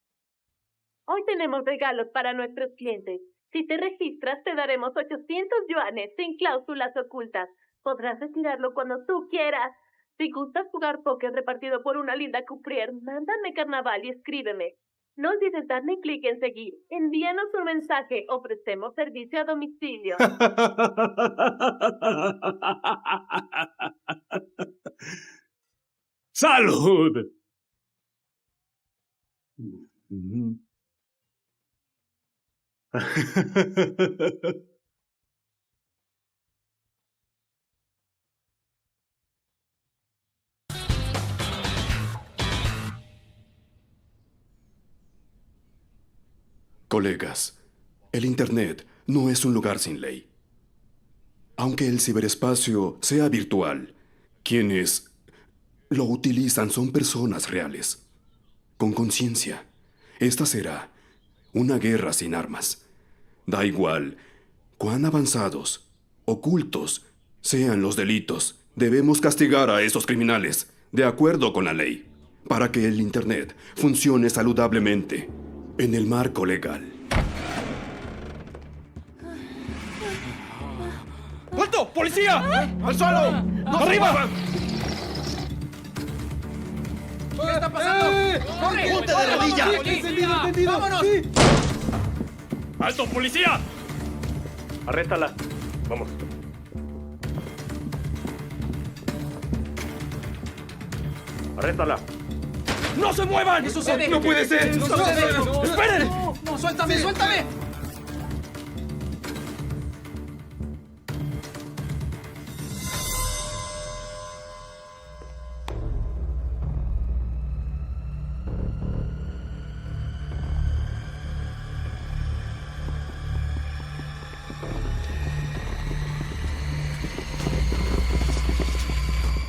Hoy tenemos regalos para nuestros clientes. Si te registras, te daremos 800 yuanes sin cláusulas ocultas. Podrás retirarlo cuando tú quieras. Si gustas jugar póker repartido por una linda cuprier, mándame carnaval y escríbeme. No olvides darle clic en seguir. Envíanos un mensaje. Ofrecemos servicio a domicilio. ¡Salud! Colegas, el Internet no es un lugar sin ley. Aunque el ciberespacio sea virtual, quienes lo utilizan son personas reales, con conciencia. Esta será una guerra sin armas. Da igual cuán avanzados, ocultos sean los delitos, debemos castigar a esos criminales de acuerdo con la ley, para que el Internet funcione saludablemente en el marco legal. ¡Alto! ¡Policía! ¡Al suelo! ¡Arriba! ¿Qué está pasando? ¡Corre! ¡Ponte de rodillas! ¡Entendido! ¡Vámonos! ¡Alto, policía! Arréstala. Vamos. Arréstala. ¡No se muevan! ¿Qué sucede? ¡No puede ser! ¡No sucede! ¡Esperen! ¡No, suéltame, suéltame!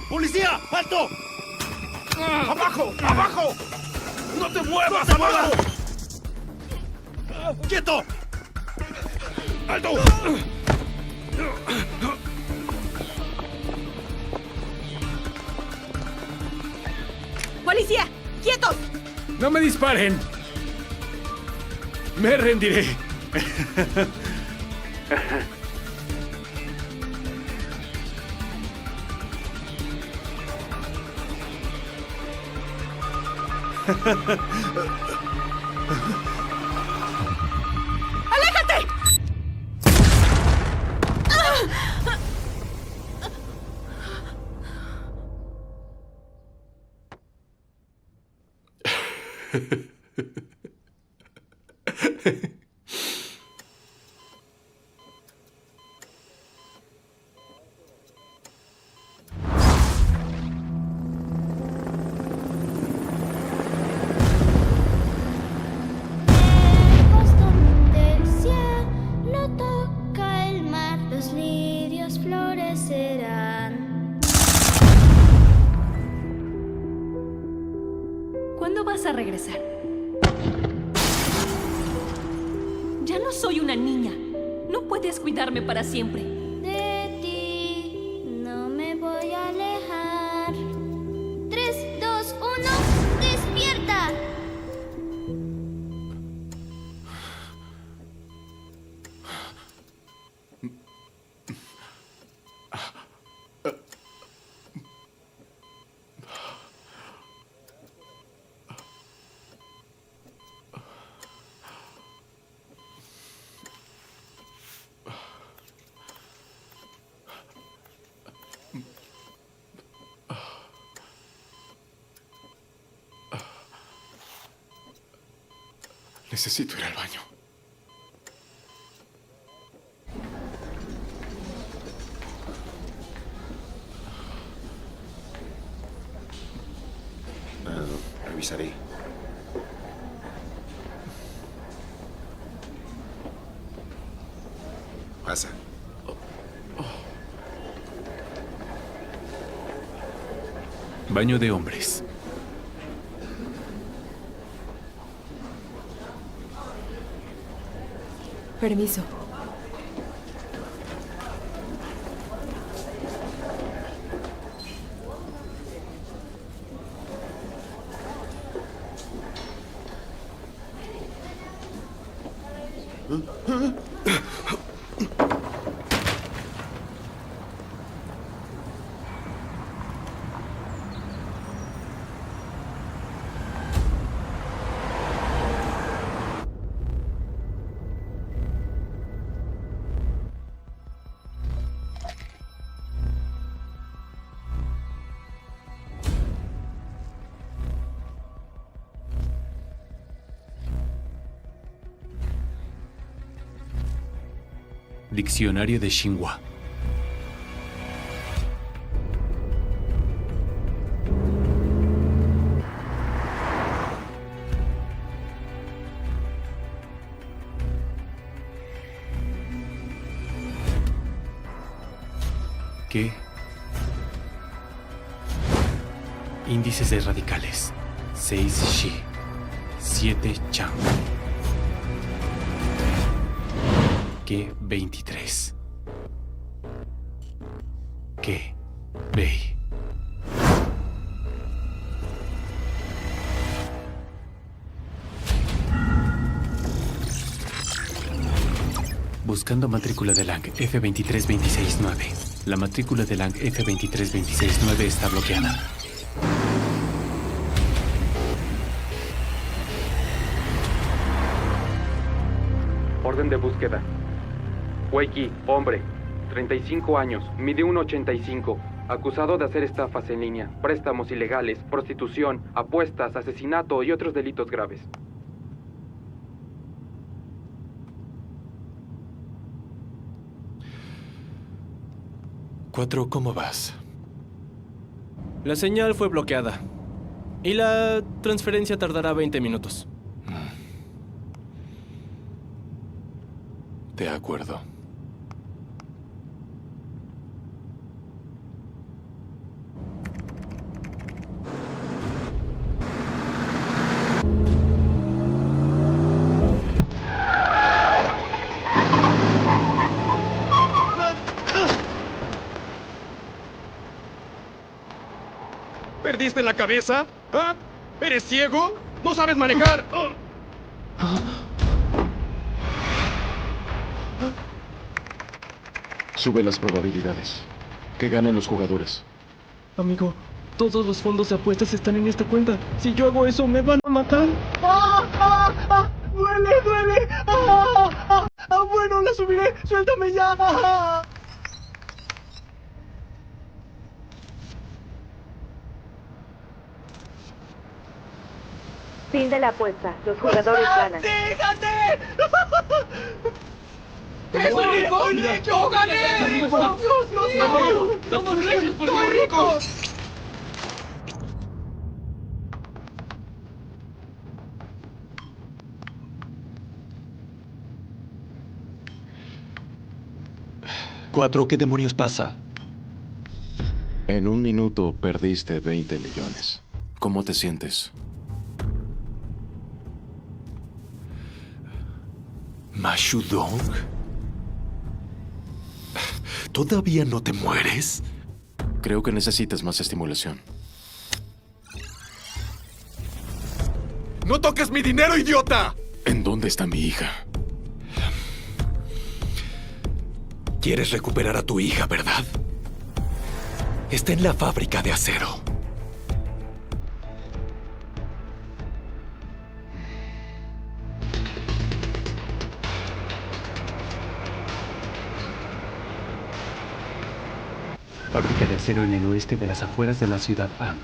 ¡Policía! ¡Alto! ¡Abajo! ¡Abajo! ¡No te muevas! ¡Abajo! ¡Quieto! ¡Alto! ¡Policía! ¡Quietos! ¡No me disparen! Me rendiré. ¡Aléjate! fracasar. Ya no soy una niña. No puedes cuidarme para siempre. De ti no me voy a alejar. 3, 2, 1, ¡despierta! Necesito ir al baño. Avisaré. Pasa. Baño de hombres. Permiso. Diccionario de Xinhua. ¿Qué? Índices de radicales. 6 Xi. 7 Chang. Que 23. Que Bei. Buscando matrícula de Lang F23269. La matrícula de Lang F23269 está bloqueada. Orden de búsqueda. Wakey, hombre, 35 años, mide 1,85, acusado de hacer estafas en línea, préstamos ilegales, prostitución, apuestas, asesinato y otros delitos graves. Cuatro, ¿cómo vas? La señal fue bloqueada. Y la transferencia tardará 20 minutos. De acuerdo. ¿Perdiste la cabeza? ¿Ah? ¿Eres ciego? ¿No sabes manejar? Sube las probabilidades. Que ganen los jugadores. Amigo, todos los fondos de apuestas están en esta cuenta. Si yo hago eso, me van a matar. ¡Duele, duele! Bueno, la subiré. ¡Suéltame ya! Fin de la apuesta. Los jugadores ganan. ¡Déjate! ¡Estoy rico! ¡Yo gané! ¡Dios mío! ¡Somos ricos! ¡Estoy rico! Cuatro, ¿qué demonios pasa? En un minuto perdiste 20 millones. ¿Cómo te sientes? ¿Ma Shudong? ¿Todavía no te mueres? Creo que necesitas más estimulación. ¡No toques mi dinero, idiota! ¿En dónde está mi hija? ¿Quieres recuperar a tu hija, verdad? Está en la fábrica de acero. Fábrica de acero en el oeste de las afueras de la ciudad Ang.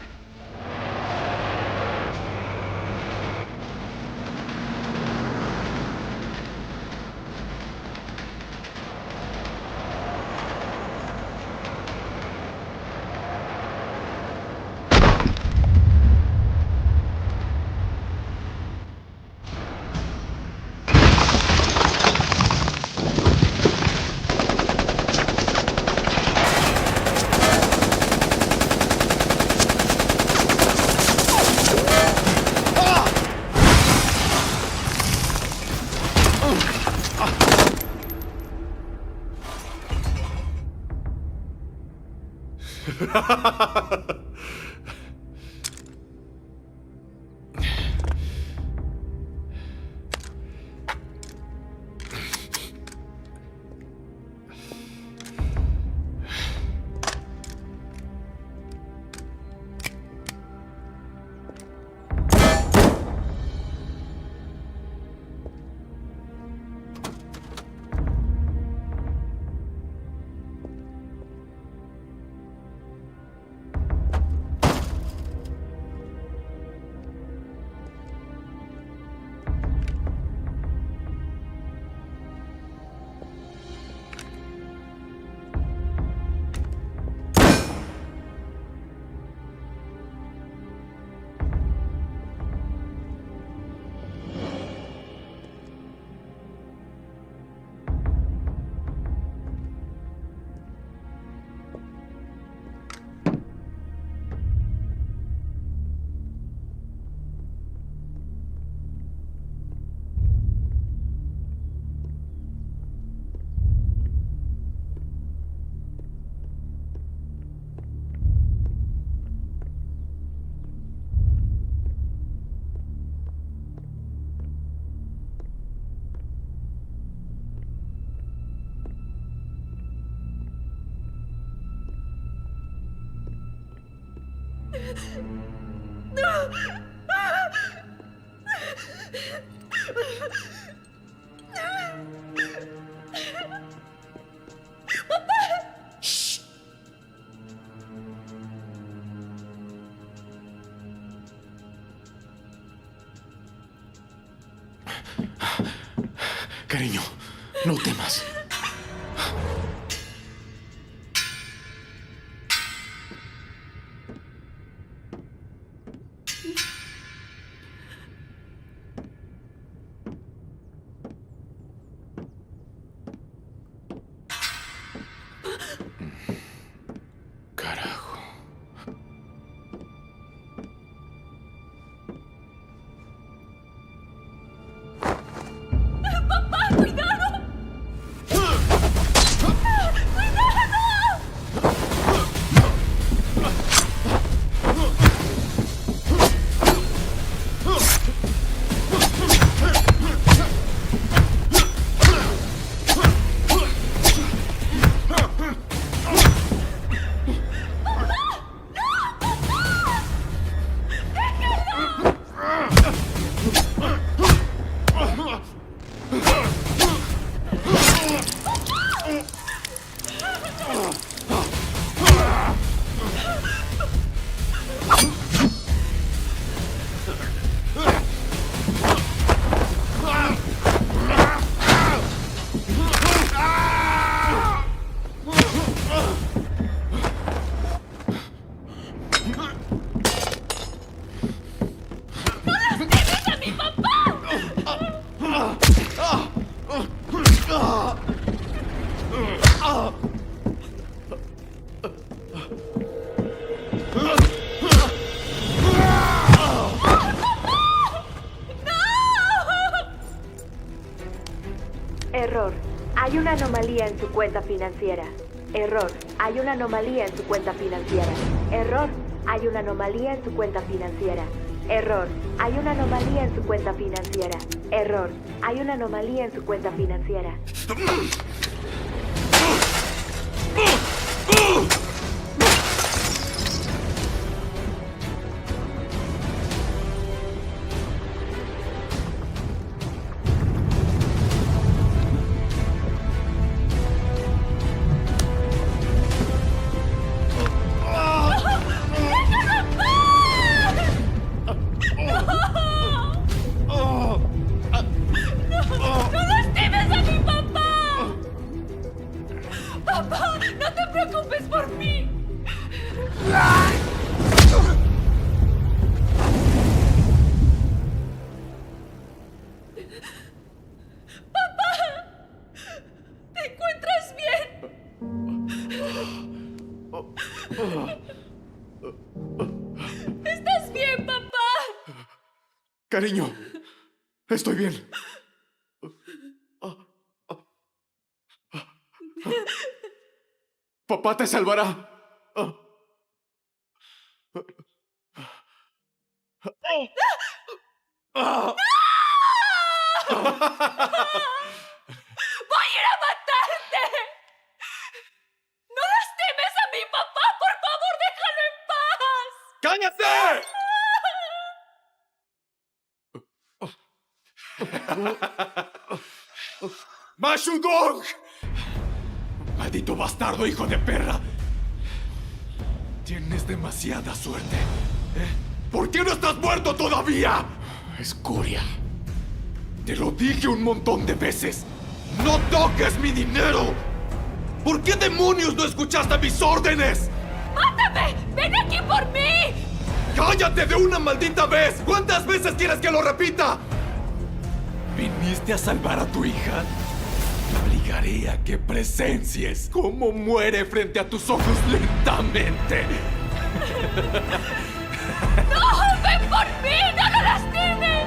Cariño, no temas. Carajo. ¡Papá, cuidado! Error. Hay una anomalía en su cuenta financiera. Error. Hay una anomalía en su cuenta financiera. Error. Hay una anomalía en su cuenta financiera. Error. Hay una anomalía en su cuenta financiera. Error. Hay una anomalía en su cuenta financiera. ¿Estás bien, papá? Cariño, estoy bien. Papá te salvará. ¡No! ¡Voy a ir a matarte! ¡No lastimes a mi papá! ¡Por favor, déjalo en paz! ¡Cállate! ¡Mashudong! ¡Maldito bastardo, hijo de perra! Tienes demasiada suerte. ¿Por qué no estás muerto todavía? Escoria. Te lo dije un montón de veces. ¡No toques mi dinero! ¿Por qué demonios no escuchaste mis órdenes? ¡Mátame! ¡Ven aquí por mí! ¡Cállate de una maldita vez! ¿Cuántas veces quieres que lo repita? ¿Viniste a salvar a tu hija? Te obligaré a que presencies cómo muere frente a tus ojos lentamente. ¡No! ¡Ven por mí! ¡No lo lastimes!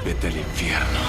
Vete al infierno.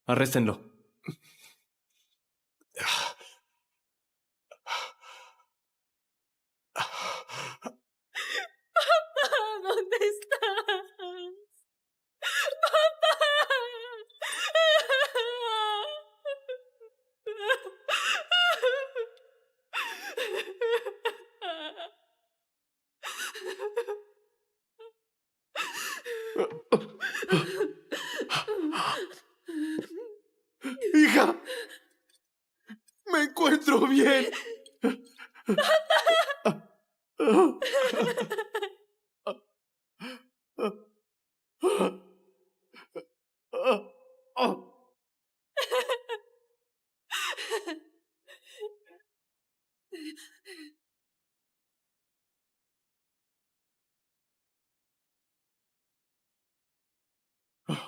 Arréstenlo. Papá, ¿dónde estás? Papá. ¡Hija! ¡Me encuentro bien!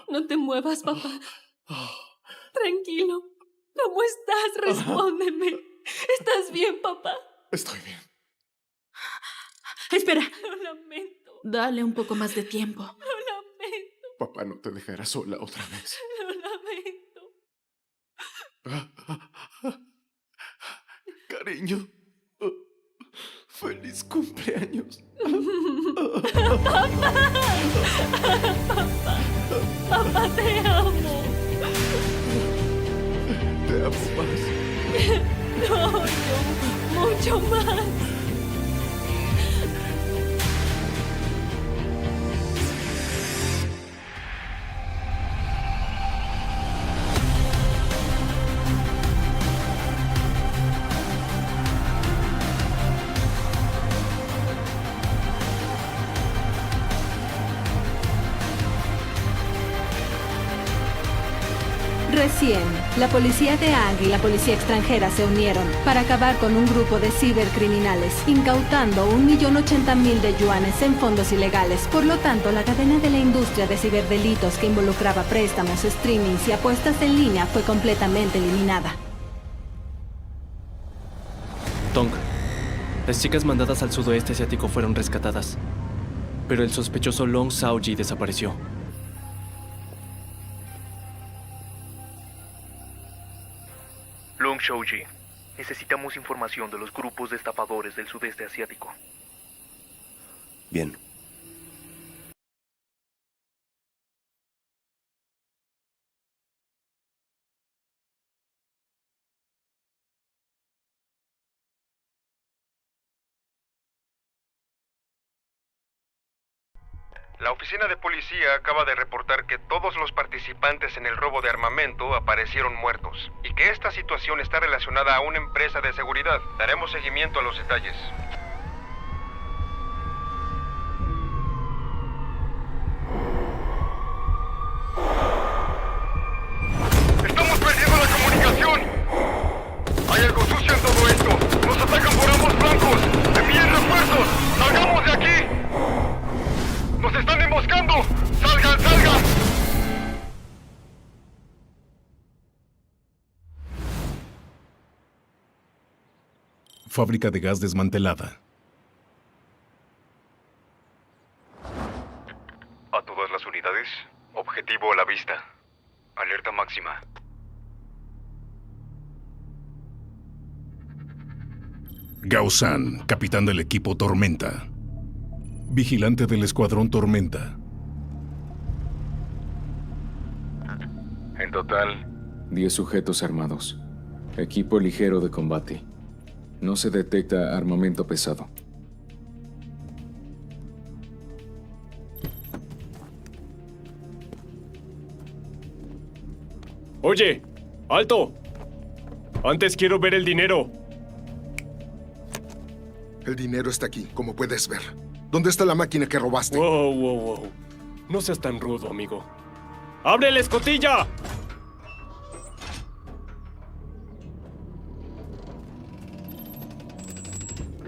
No te muevas, papá. Tranquilo. ¿Cómo estás? Respóndeme. ¿Estás bien, papá? Estoy bien. Espera. Lo lamento. Dale un poco más de tiempo. Lo lamento. Papá no te dejará sola otra vez. Lo lamento. Cariño. ¡Feliz cumpleaños! ¡Papá! ¡Papá, te amo! Te amo más. No, mucho más. Recién, la policía de Ang y la policía extranjera se unieron para acabar con un grupo de cibercriminales, incautando 1.080.000 de yuanes en fondos ilegales. Por lo tanto, la cadena de la industria de ciberdelitos que involucraba préstamos, streamings y apuestas en línea fue completamente eliminada. Tong, las chicas mandadas al sudoeste asiático fueron rescatadas, pero el sospechoso Long Shaoji desapareció. Long Shaoji, necesitamos información de los grupos de estafadores del sudeste asiático. Bien. La oficina de policía acaba de reportar que todos los participantes en el robo de armamento aparecieron muertos y que esta situación está relacionada a una empresa de seguridad. Daremos seguimiento a los detalles. ¡Estamos perdiendo la comunicación! Hay algo sucio en todo esto. Nos atacan por ambos flancos. ¡Envíen refuerzos! ¡Salgamos de aquí! ¡Nos están emboscando! ¡Salgan, salgan! Fábrica de gas desmantelada. A todas las unidades, objetivo a la vista. Alerta máxima. Gao San, capitán del equipo Tormenta. Vigilante del escuadrón Tormenta. En total, 10 sujetos armados. Equipo ligero de combate. No se detecta armamento pesado. Oye, ¡alto! Antes quiero ver el dinero. El dinero está aquí, como puedes ver. ¿Dónde está la máquina que robaste? Wow. No seas tan rudo, amigo. ¡Abre la escotilla!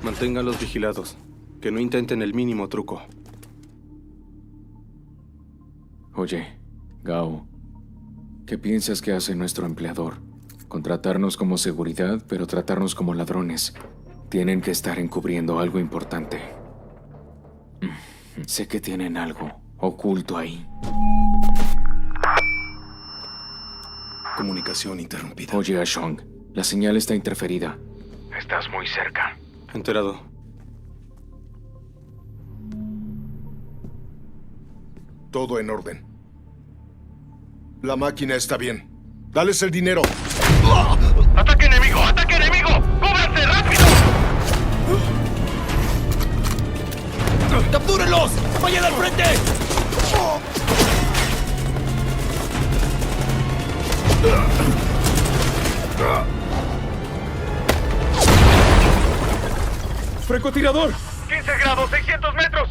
Manténganlos vigilados. Que no intenten el mínimo truco. Oye, Gao, ¿qué piensas que hace nuestro empleador? Contratarnos como seguridad, pero tratarnos como ladrones. Tienen que estar encubriendo algo importante. Sé que tienen algo oculto ahí. Comunicación interrumpida. Oye, Ashong, la señal está interferida. Estás muy cerca. Enterado. Todo en orden. La máquina está bien. ¡Dales el dinero! ¡Ataque enemigo! ¡Ataque enemigo! ¡Cúbranse rápido! ¡Captúrenlos! ¡Vayan al frente! ¡Francotirador! 15 grados, 600 metros.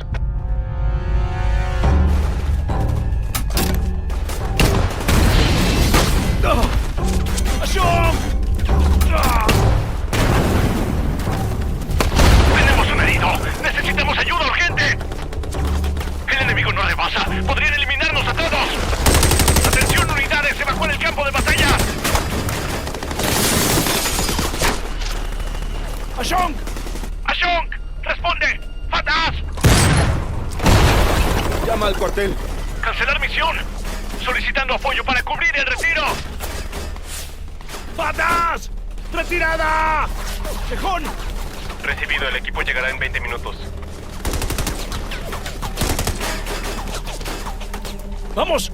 ¡Ashong! Tenemos un herido. Necesitamos ayuda urgente. El enemigo no rebasa. Podrían eliminarnos a todos. Atención, unidades. Evacúen el campo de batalla. ¡Ashong! ¡Ashong! ¡Responde! ¡Fatas! Llama al cuartel. ¡Cancelar misión! Solicitando apoyo para cubrir el retiro. ¡Patas! ¡Retirada! ¡Tejón! Recibido, el equipo llegará en 20 minutos. ¡Vamos!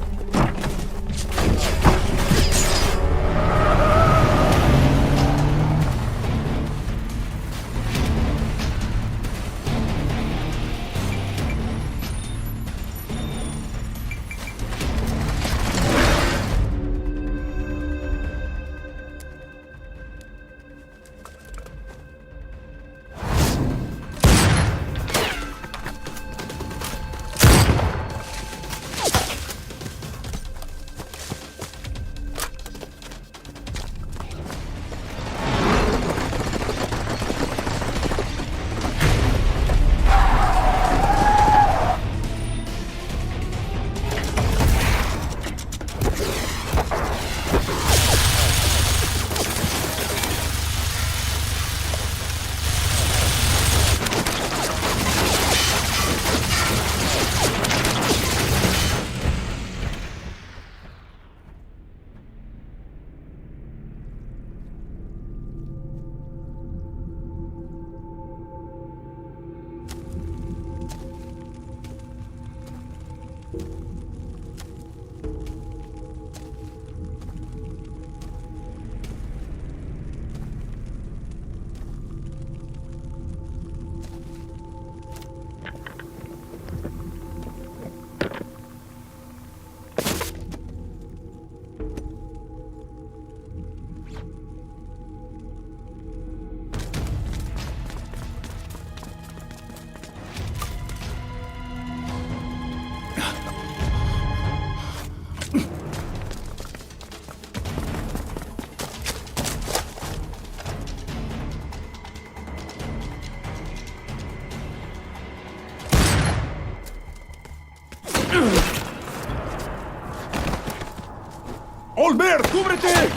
¡Olbert, cúbrete!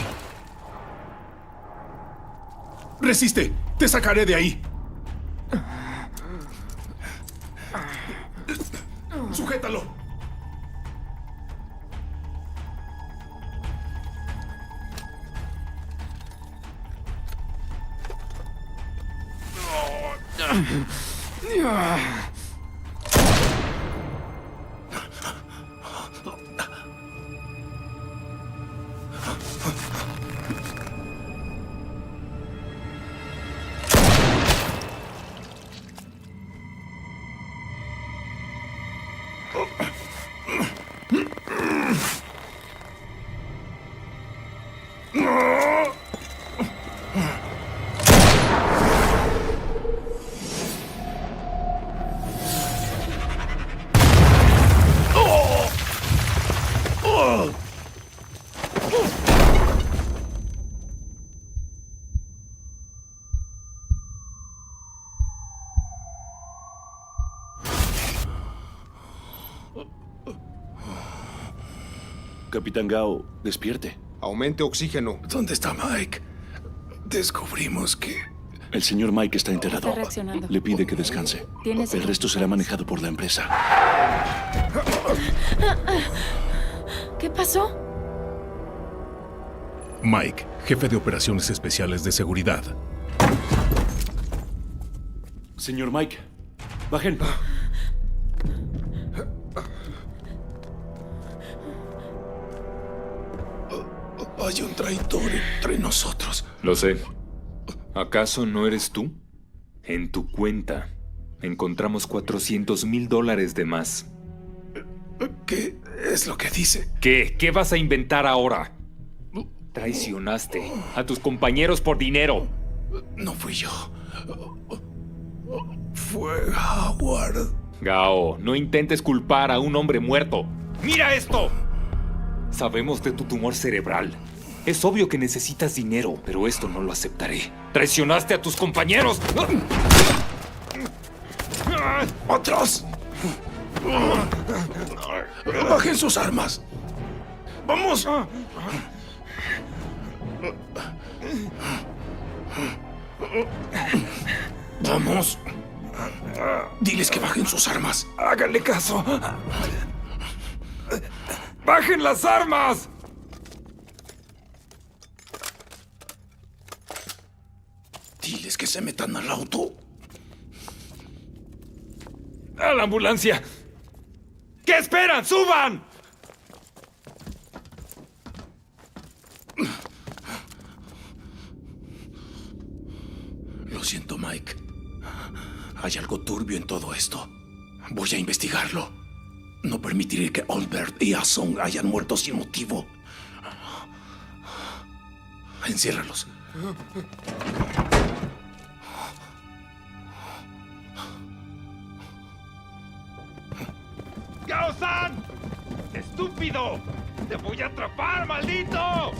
Resiste. Te sacaré de ahí. Sujétalo. Capitán Gao, despierte. Aumente oxígeno. ¿Dónde está Mike? Descubrimos que El señor Mike está enterrado. Está reaccionando. Le pide que descanse. ¿Tienes El resto será manejado por la empresa. ¿Qué pasó? Mike, jefe de operaciones especiales de seguridad. Señor Mike, bajen. Hay un traidor entre nosotros. Lo sé. ¿Acaso no eres tú? En tu cuenta encontramos $400,000 de más. ¿Qué es lo que dice? ¿Qué? ¿Qué vas a inventar ahora? Traicionaste a tus compañeros por dinero. No fui yo. Fue Howard. Gao, no intentes culpar a un hombre muerto. ¡Mira esto! Sabemos de tu tumor cerebral. Es obvio que necesitas dinero, pero esto no lo aceptaré. ¡Traicionaste a tus compañeros! ¡Otros! ¡Bajen sus armas! ¡Vamos! ¡Vamos! Diles que bajen sus armas. ¡Háganle caso! ¡Bajen las armas! Diles que se metan al auto. ¡A la ambulancia! ¿Qué esperan? ¡Suban! Lo siento, Mike. Hay algo turbio en todo esto. Voy a investigarlo. No permitiré que Albert y Asong hayan muerto sin motivo. Enciérralos. ¡Gao-san! ¡Estúpido! ¡Te voy a atrapar, maldito!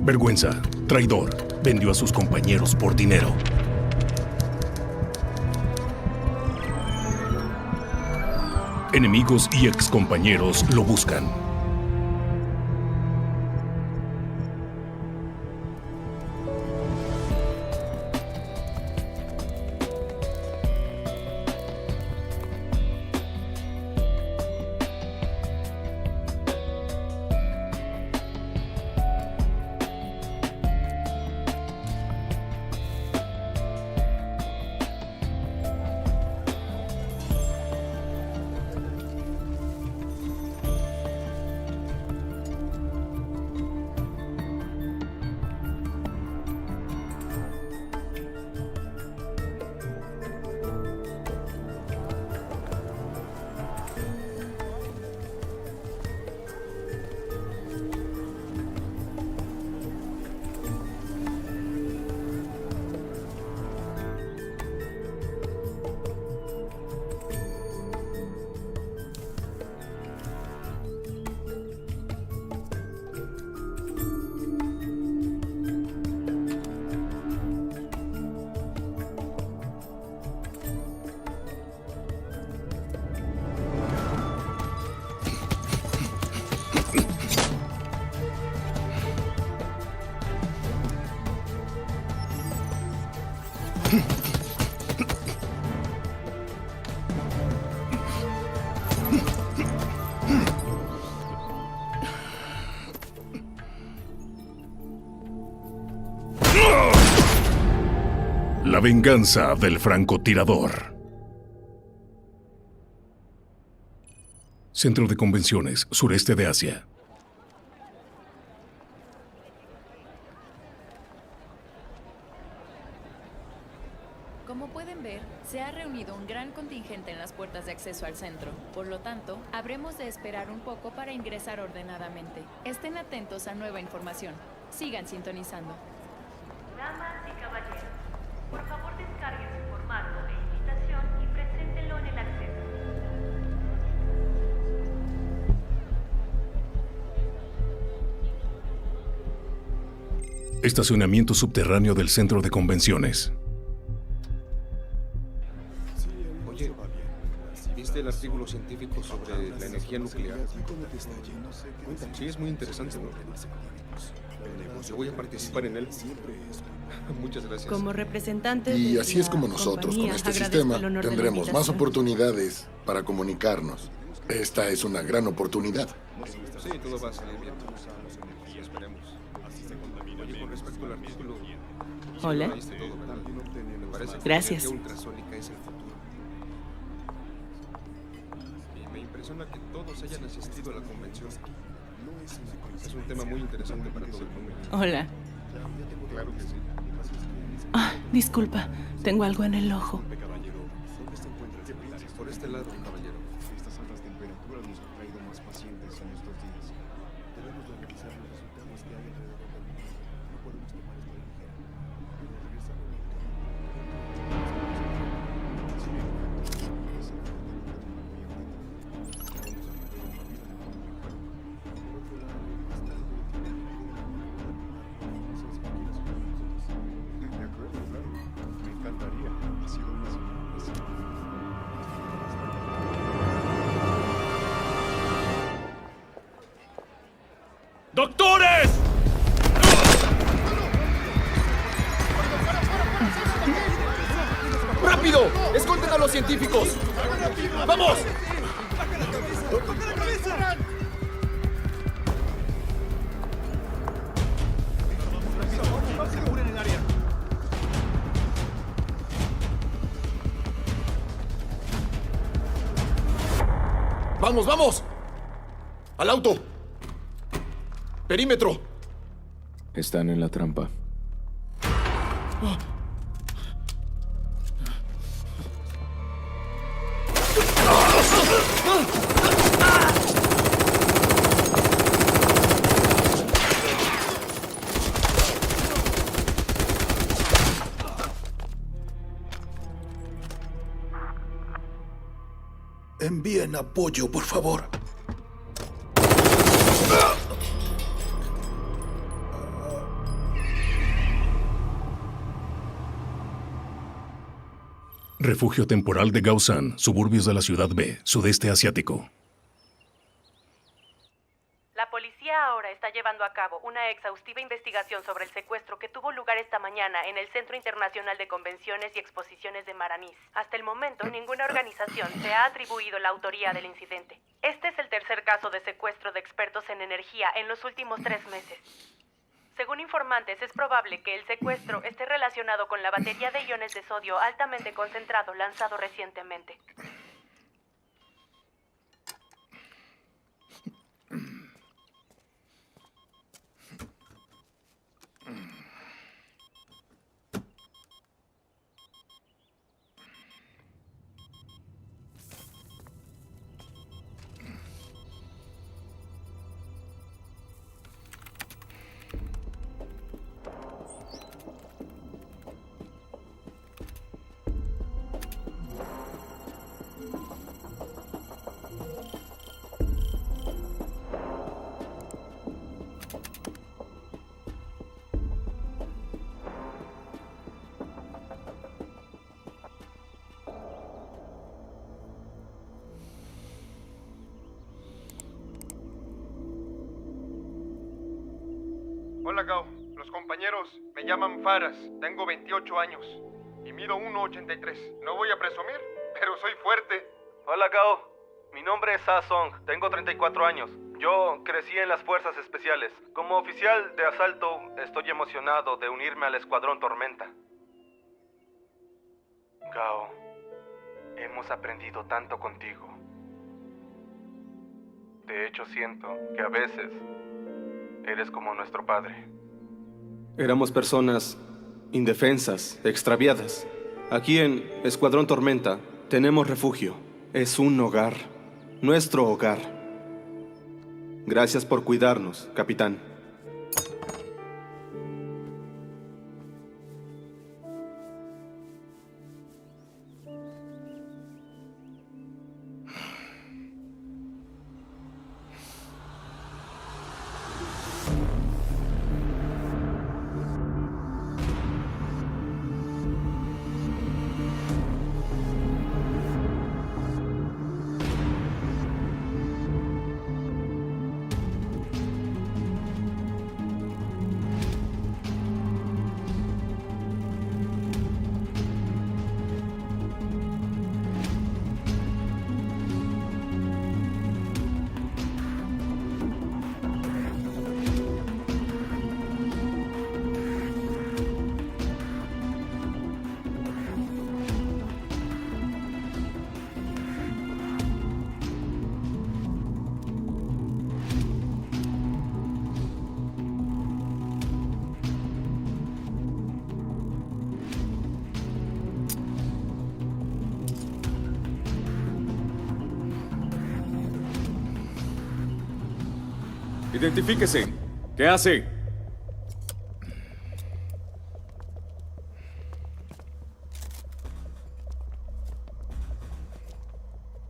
Vergüenza, traidor, vendió a sus compañeros por dinero. Enemigos y excompañeros lo buscan. La venganza del francotirador. Centro de Convenciones, sureste de Asia. Como pueden ver, se ha reunido un gran contingente en las puertas de acceso al centro. Por lo tanto, habremos de esperar un poco para ingresar ordenadamente. Estén atentos a nueva información. Sigan sintonizando. Damas y caballeros, por favor descarguen su formato de invitación y preséntenlo en el acceso. estacionamiento subterráneo del centro de convenciones. Oye, ¿viste el artículo científico sobre la energía nuclear? Sí, es muy interesante, ¿no? Yo voy a participar en él. Muchas gracias. Como representante Y de así es la como nosotros, con compañía, este agradezco sistema, el honor de la tendremos más invitación. oportunidades para comunicarnos. Esta es una gran oportunidad. Sí, todo va a salir bien. Esperemos. Oye, con respecto al artículo... Hola. Sí, leíste todo, ¿verdad? Me parece que Gracias. la energía ultrasónica es el futuro. Y me impresiona que todos hayan asistido a la convención. Es un tema muy interesante para todo el mundo. Hola. Claro que sí. Ah, disculpa, tengo algo en el ojo. Por este lado, caballero. Estas altas temperaturas nos han traído más pacientes en estos días. Debemos de revisar los resultados que hay alrededor del mundo. No podemos tomar esto a la ligera. Regresar al de acuerdo, claro. Me encantaría. Ha sido una sorpresa. ¡Doctores! ¡Rápido! ¡Escolten a los científicos! ¡Vamos! ¡Vamos, vamos! ¡Al auto! ¡Perímetro! Están en la trampa. Envíen apoyo, por favor. Refugio temporal de Gaosan, suburbios de la ciudad B, sudeste asiático. La policía ahora está llevando a cabo una exhaustiva investigación sobre el secuestro que tuvo lugar esta mañana en el Centro Internacional de Convenciones y Exposiciones de Maranís. Hasta el momento, ninguna organización se ha atribuido la autoría del incidente. Este es el tercer caso de secuestro de expertos en energía en los últimos 3 meses. Según informantes, es probable que el secuestro esté relacionado con la batería de iones de sodio altamente concentrado lanzado recientemente. Hola, Gao. Los compañeros me llaman Faras. Tengo 28 años y mido 1,83. No voy a presumir, pero soy fuerte. Hola, Gao. Mi nombre es Ah Song. Tengo 34 años. Yo crecí en las fuerzas especiales. Como oficial de asalto, estoy emocionado de unirme al Escuadrón Tormenta. Gao, hemos aprendido tanto contigo. De hecho, siento que a veces eres como nuestro padre. Éramos personas indefensas, extraviadas. Aquí en Escuadrón Tormenta tenemos refugio. Es un hogar. Nuestro hogar. Gracias por cuidarnos, capitán. Identifíquese. ¿Qué hace?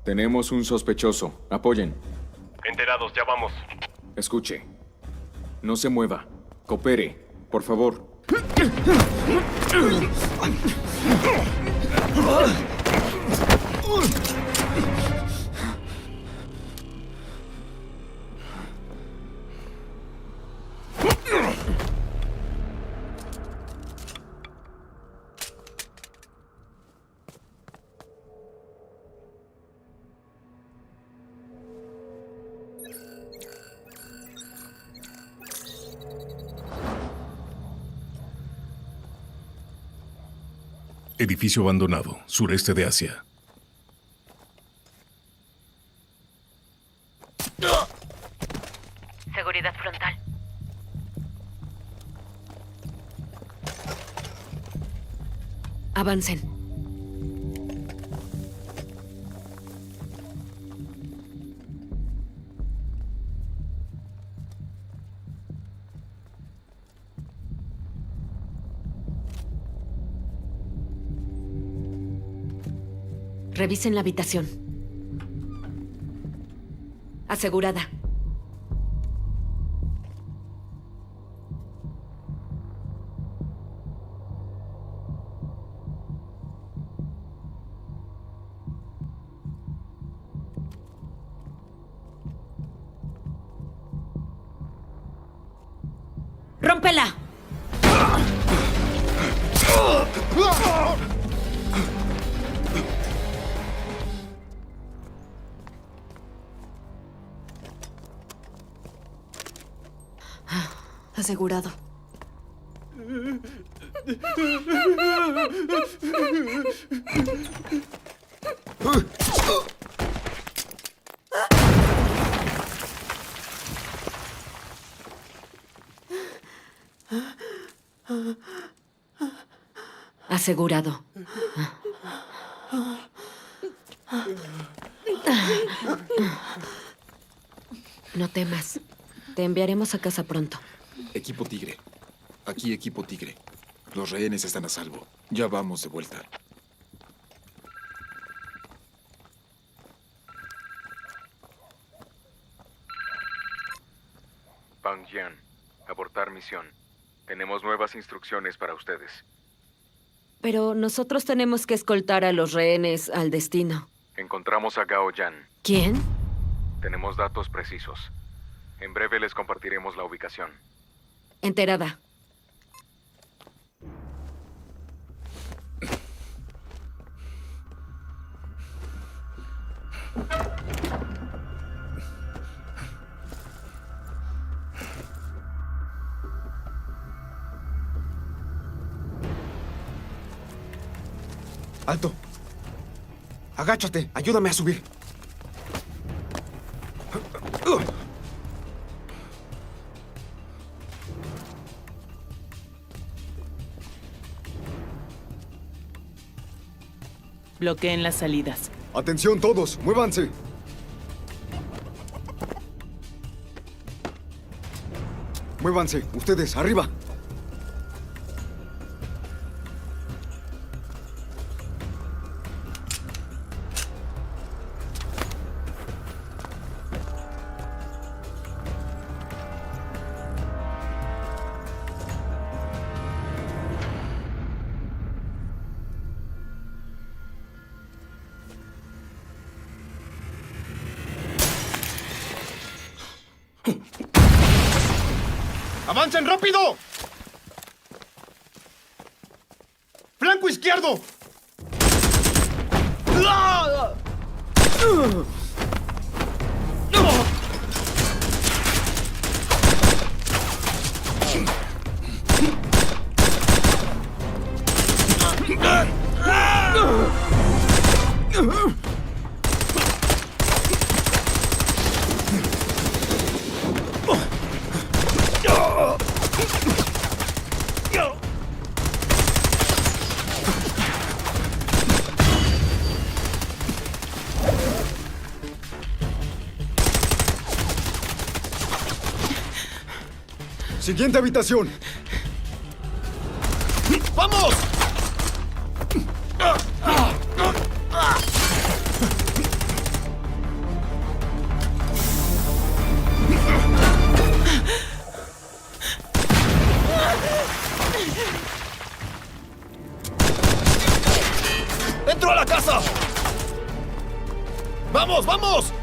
Tenemos un sospechoso. Apoyen. Enterados, ya vamos. Escuche. No se mueva. Coopere, por favor. Edificio abandonado, sureste de Asia. Seguridad frontal. Avancen. Revisen la habitación. Asegurada. ¡Rómpela! Asegurado. Asegurado. No temas. Te enviaremos a casa pronto. Equipo Tigre. Aquí, Equipo Tigre. Los rehenes están a salvo. Ya vamos de vuelta. Pang Jian, abortar misión. Tenemos nuevas instrucciones para ustedes. Pero nosotros tenemos que escoltar a los rehenes al destino. Encontramos a Gao Yan. ¿Quién? Tenemos datos precisos. En breve les compartiremos la ubicación. Enterada. ¡Alto! Agáchate, ayúdame a subir. Bloqueen las salidas. Atención todos, muévanse. Muévanse, ustedes, arriba. ¡Avancen rápido! ¡Flanco izquierdo! Siguiente habitación. ¡Vamos! ¡Entro a la casa! ¡Vamos, vamos!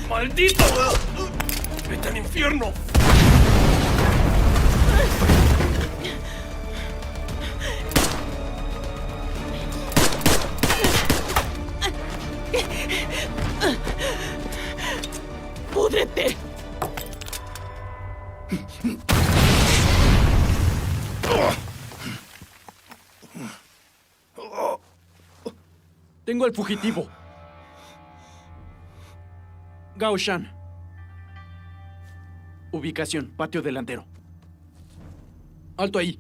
¡Maldito! ¡Vete al infierno! ¡Púdrete! Tengo al fugitivo. Gao Shan. Ubicación, patio delantero. Alto ahí.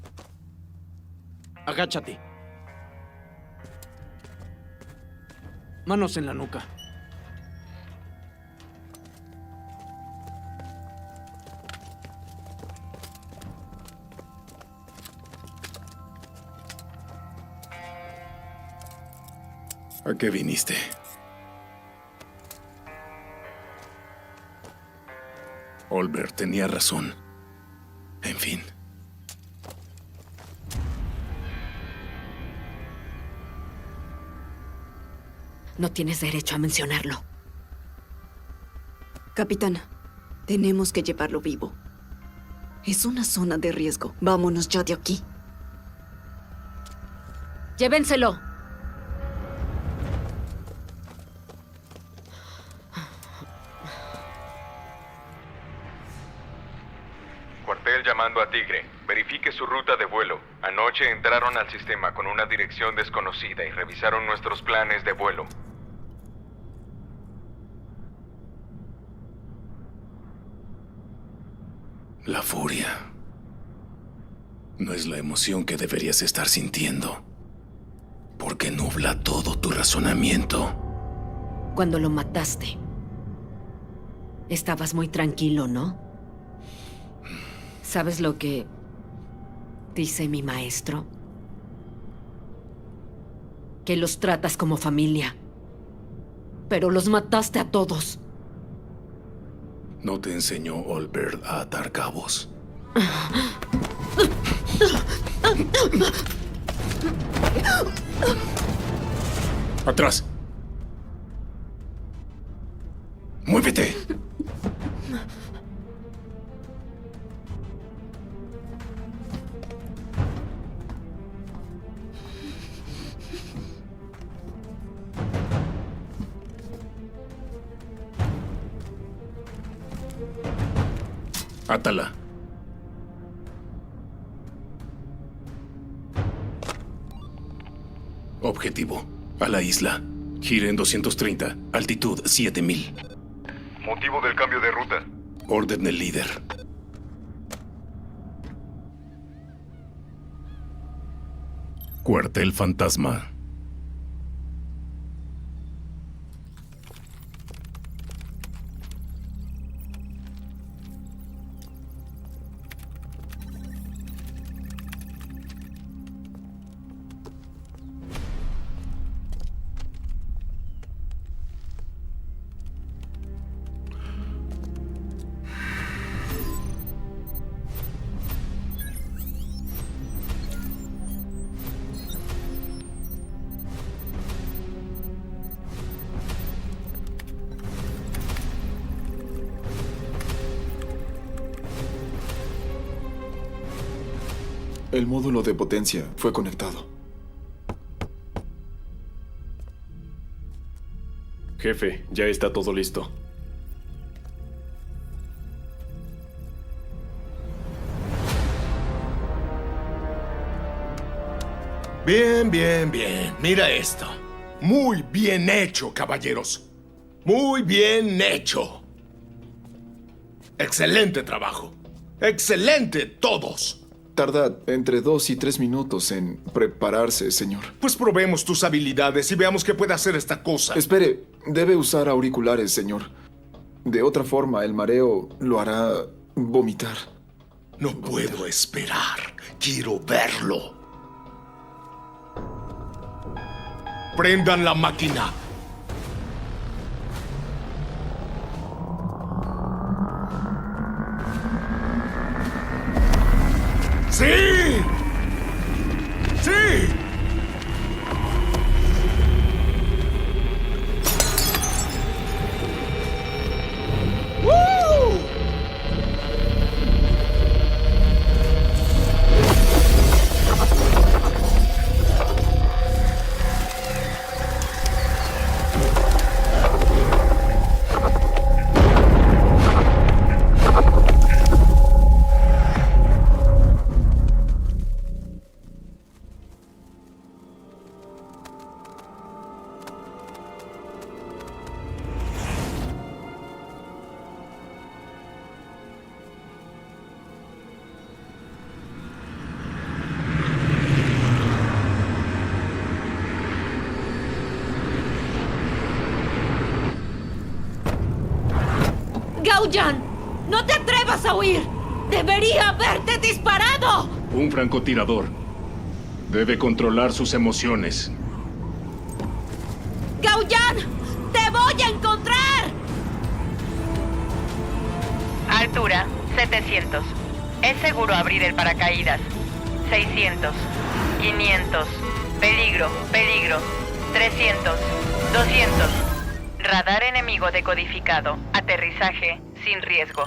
Agáchate. Manos en la nuca. ¿A qué viniste? Olbert tenía razón. En fin. No tienes derecho a mencionarlo. Capitana, tenemos que llevarlo vivo. Es una zona de riesgo. Vámonos ya de aquí. Llévenselo. Cuartel llamando a Tigre. Verifique su ruta de vuelo. Anoche entraron al sistema con una dirección desconocida y revisaron nuestros planes de vuelo. La furia. No es la emoción que deberías estar sintiendo. Porque nubla todo tu razonamiento. Cuando lo mataste, estabas muy tranquilo, ¿no? ¿Sabes lo que dice mi maestro? Que los tratas como familia. Pero los mataste a todos. ¿No te enseñó Olbert a atar cabos? ¡Atrás! ¡Muévete! Átala. Objetivo: a la isla. Gire en 230. Altitud 7000. Motivo del cambio de ruta. Orden del líder. Cuartel fantasma. El módulo de potencia fue conectado. Jefe, ya está todo listo. Bien, bien, bien. Mira esto. Muy bien hecho, caballeros. Muy bien hecho. Excelente trabajo. Excelente todos. Tarda entre 2 y 3 minutos en prepararse, señor. Pues probemos tus habilidades y veamos qué puede hacer esta cosa. Espere, debe usar auriculares, señor. De otra forma, el mareo lo hará vomitar. No puedo esperar. Quiero verlo. Prendan la máquina. ¡Sí! ¡Sí! ¡Woo! ¡Gao-yan! ¡No te atrevas a huir! ¡Debería haberte disparado! Un francotirador. Debe controlar sus emociones. ¡Gao-yan! ¡Te voy a encontrar! Altura, 700. Es seguro abrir el paracaídas. 600. 500. Peligro, peligro. 300. 200. Radar enemigo decodificado. Aterrizaje sin riesgo.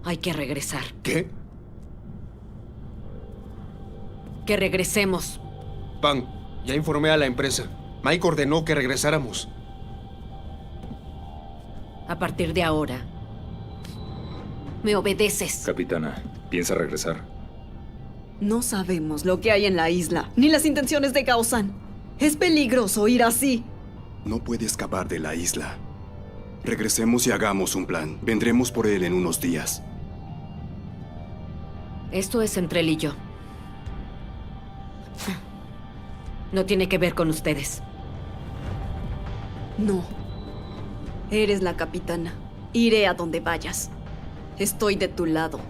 Hay que regresar. ¿Qué? Que regresemos. Pan, ya informé a la empresa. Mike ordenó que regresáramos. A partir de ahora, me obedeces. Capitana, ¿piensa regresar? No sabemos lo que hay en la isla, ni las intenciones de Gao-san. Es peligroso ir así. No puede escapar de la isla. Regresemos y hagamos un plan. Vendremos por él en unos días. Esto es entre él y yo. No tiene que ver con ustedes. No. Eres la capitana. Iré a donde vayas. Estoy de tu lado.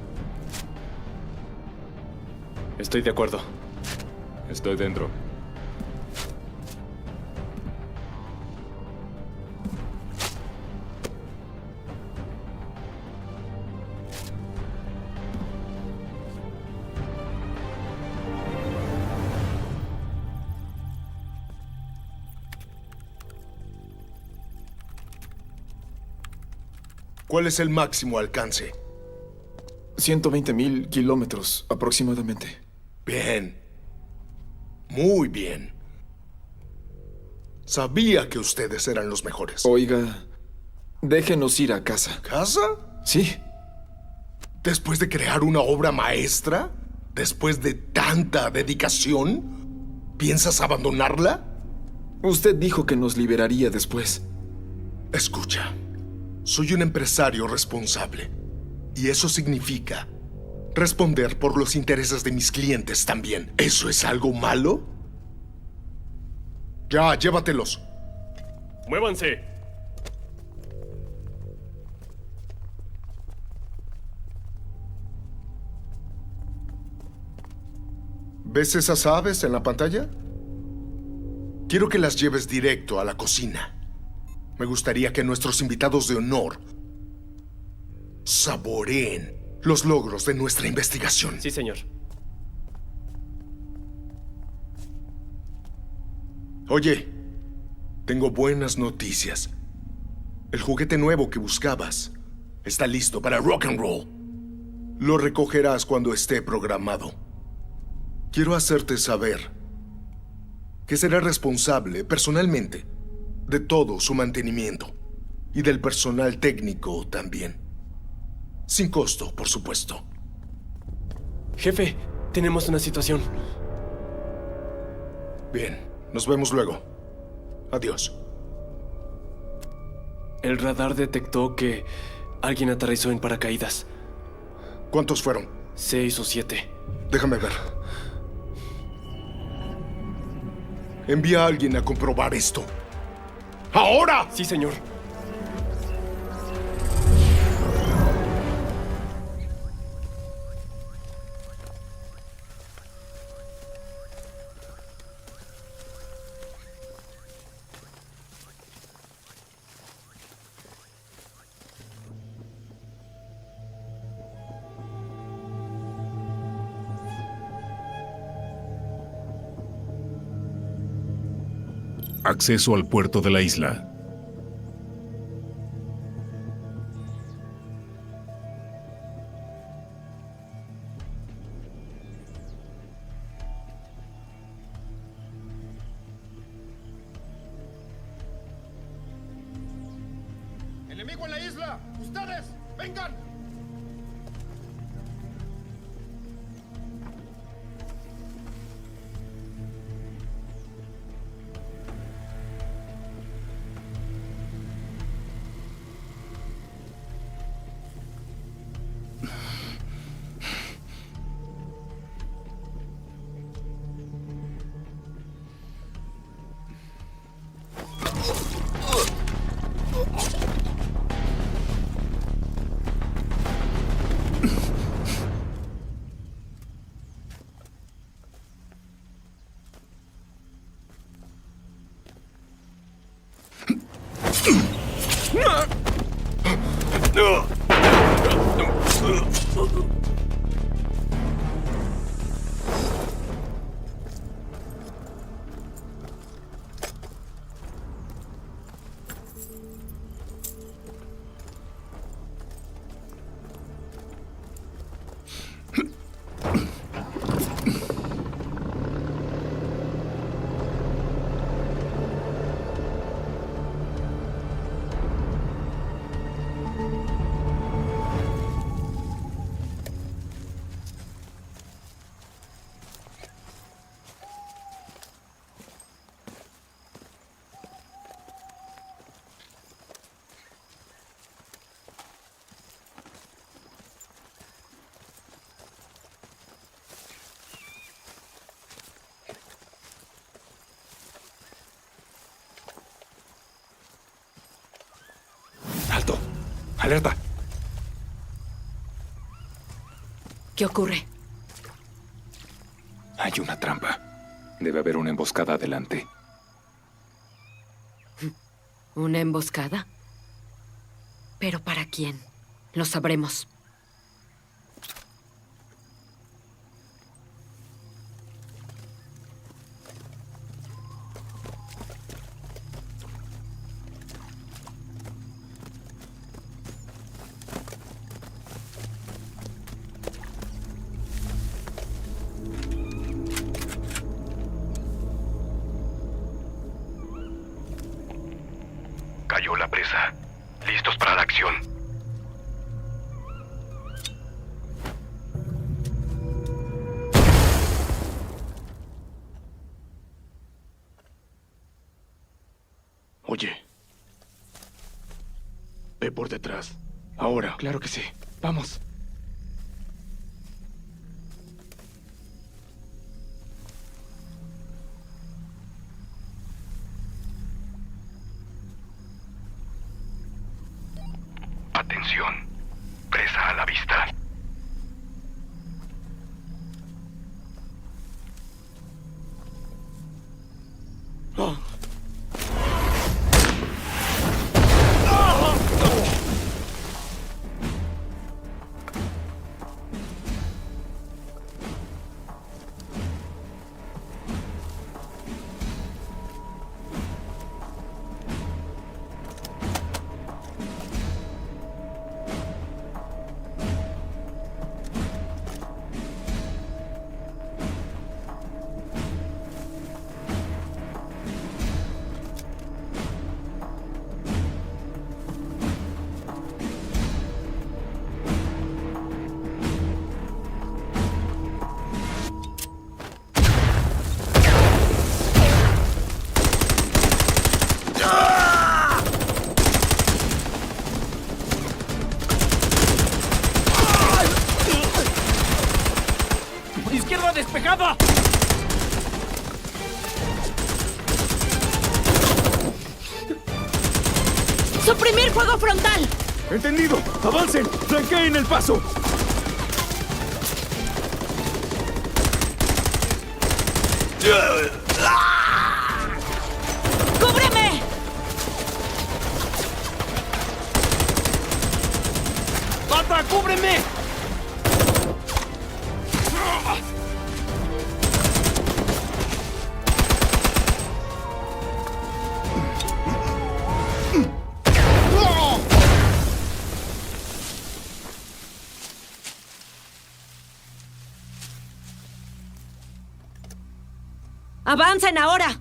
Estoy de acuerdo. Estoy dentro. ¿Cuál es el máximo alcance? 120,000 kilómetros aproximadamente. Bien. Muy bien. Sabía que ustedes eran los mejores. Oiga, déjenos ir a casa. ¿Casa? Sí. ¿Después de crear una obra maestra? ¿Después de tanta dedicación? ¿Piensas abandonarla? Usted dijo que nos liberaría después. Escucha, soy un empresario responsable. Y eso significa responder por los intereses de mis clientes también. ¿Eso es algo malo? Ya, llévatelos. ¡Muévanse! ¿Ves esas aves en la pantalla? Quiero que las lleves directo a la cocina. Me gustaría que nuestros invitados de honor saboreen los logros de nuestra investigación. Sí, señor. Oye, tengo buenas noticias. El juguete nuevo que buscabas está listo para rock and roll. Lo recogerás cuando esté programado. Quiero hacerte saber que será responsable personalmente de todo su mantenimiento y del personal técnico también. Sin costo, por supuesto. Jefe, tenemos una situación. Bien, nos vemos luego. Adiós. El radar detectó que alguien aterrizó en paracaídas. ¿Cuántos fueron? 6 o 7. Déjame ver. Envía a alguien a comprobar esto. ¡Ahora! Sí, señor. Acceso al puerto de la isla. ¡Enemigo en la isla! ¡Ustedes! ¡Vengan! ¡Alto! ¡Alerta! ¿Qué ocurre? Hay una trampa. Debe haber una emboscada adelante. ¿Una emboscada? ¿Pero para quién? Lo sabremos. Cayó la presa. Listos para la acción. Oye. Ve por detrás. Ahora. Claro que sí. Vamos. Atención. Presa a la vista. ¡Izquierda despejada! ¡Suprimir fuego frontal! ¡Entendido! ¡Avancen! ¡Flanqueen el paso! ¡Cúbreme! ¡Bata, cúbreme! ¡Avancen ahora!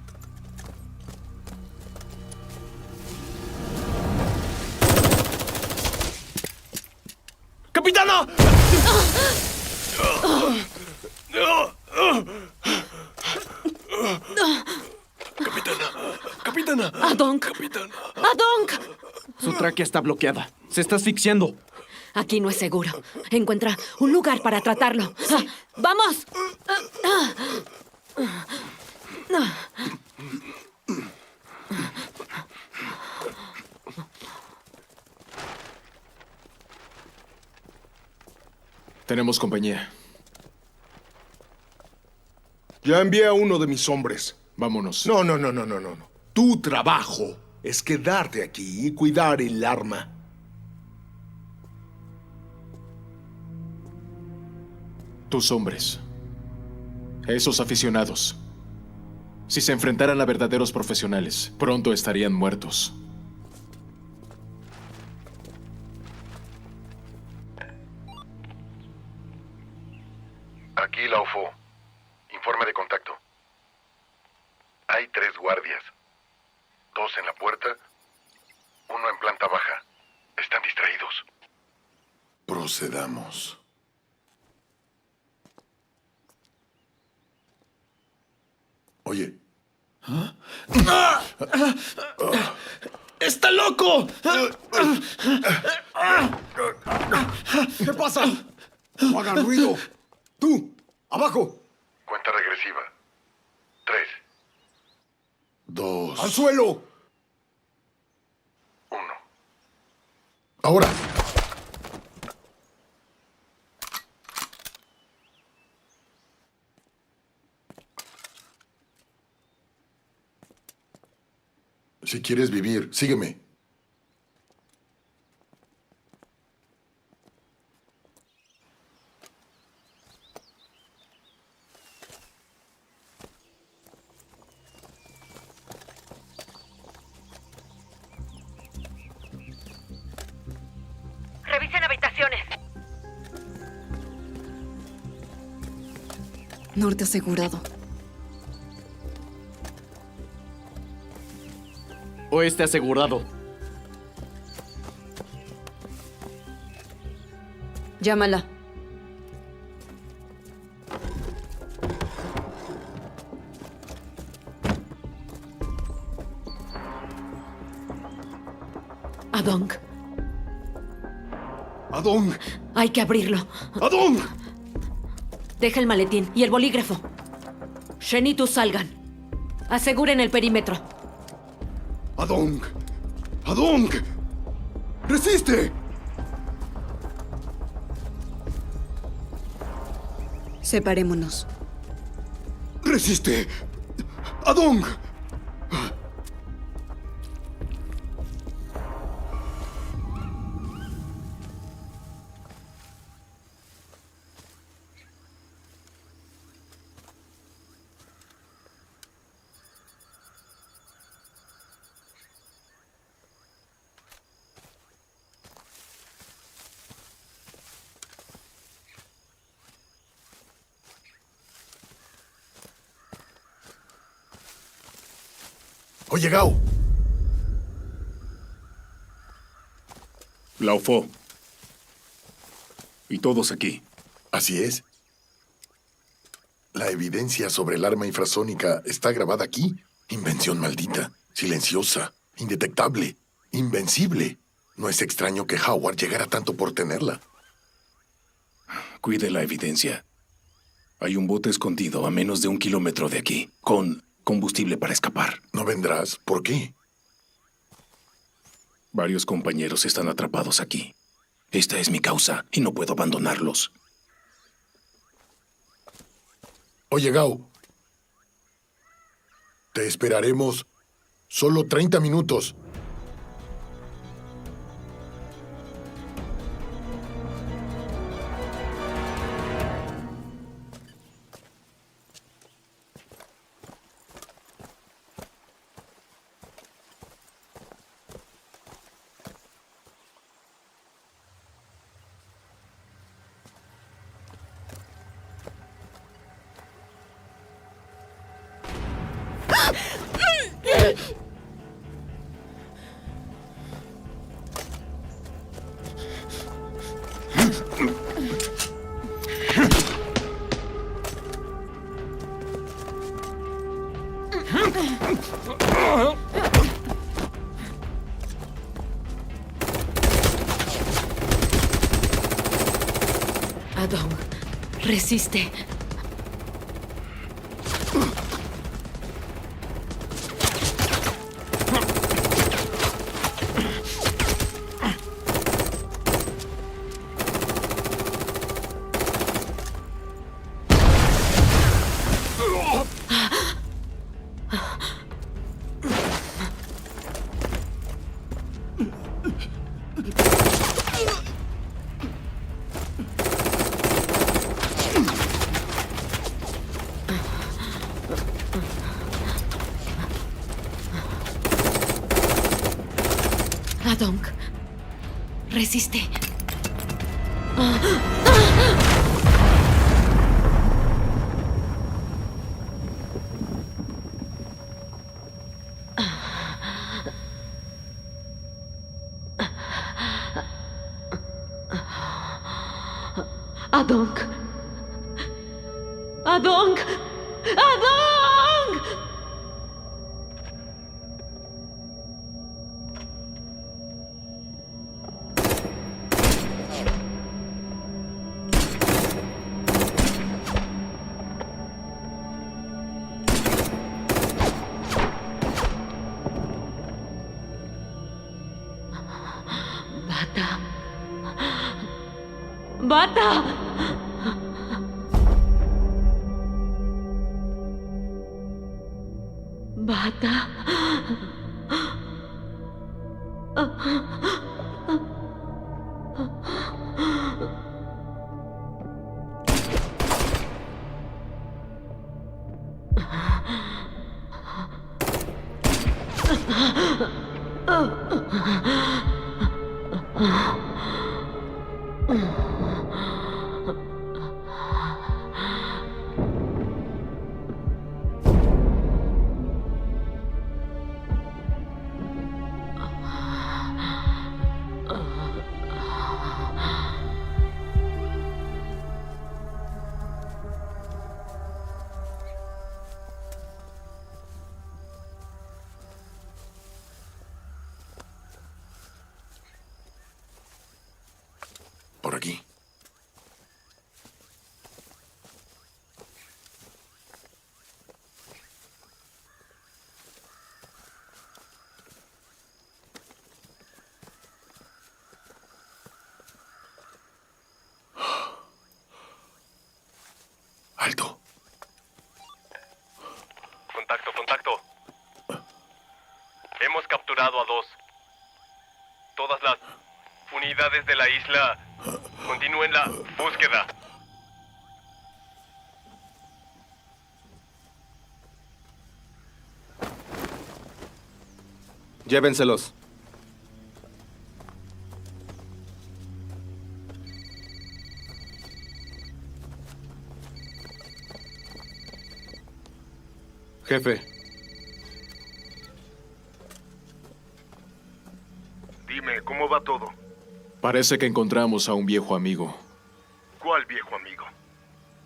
¡Capitana! ¡Capitana! ¡Adonk! ¡Capitana! ¡Adonk! Su tráquea está bloqueada. Se está asfixiando. Aquí no es seguro. Encuentra un lugar para tratarlo. Ah, ¡vamos! Tenemos compañía. Ya envié a uno de mis hombres. Vámonos. No. Tu trabajo es quedarte aquí y cuidar el arma. Tus hombres. Esos aficionados. Si se enfrentaran a verdaderos profesionales, pronto estarían muertos. Aquí la UFO. Informe de contacto. Hay 3 guardias. 2 en la puerta. 1 en planta baja. Están distraídos. Procedamos. Oye. ¡Está loco! ¿Qué pasa? No hagan ruido. Tú, abajo. Cuenta regresiva. 3. 2. ¡Al suelo! 1. Ahora. Si quieres vivir, sígueme. Revisen habitaciones. Norte asegurado. Oeste asegurado. Llámala. Adong. ¡Adong! Hay que abrirlo. ¡Adong! Deja el maletín y el bolígrafo. Shen y tú salgan. Aseguren el perímetro. ¡Adong! ¡Adong! ¡Resiste! Separémonos. ¡Resiste! ¡Adong! Oye, Gao. Lao Fo. Y todos aquí. Así es. La evidencia sobre el arma infrasónica está grabada aquí. Invención maldita, silenciosa, indetectable, invencible. No es extraño que Howard llegara tanto por tenerla. Cuide la evidencia. Hay un bote escondido a menos de 1 kilómetro de aquí, con combustible para escapar. ¿No vendrás? ¿Por qué? Varios compañeros están atrapados aquí. Esta es mi causa y no puedo abandonarlos. Oye, Gao. Te esperaremos solo 30 minutos. Adong, resiste. Adong, resiste. Adong. Adong. Adong. Bata. Bata. Bata. aquí. Alto. Contacto. Hemos capturado a 2. Todas las unidades de la isla continúen la búsqueda. Llévenselos. Jefe, Dime, ¿cómo va todo? Parece que encontramos a un viejo amigo. ¿Cuál viejo amigo?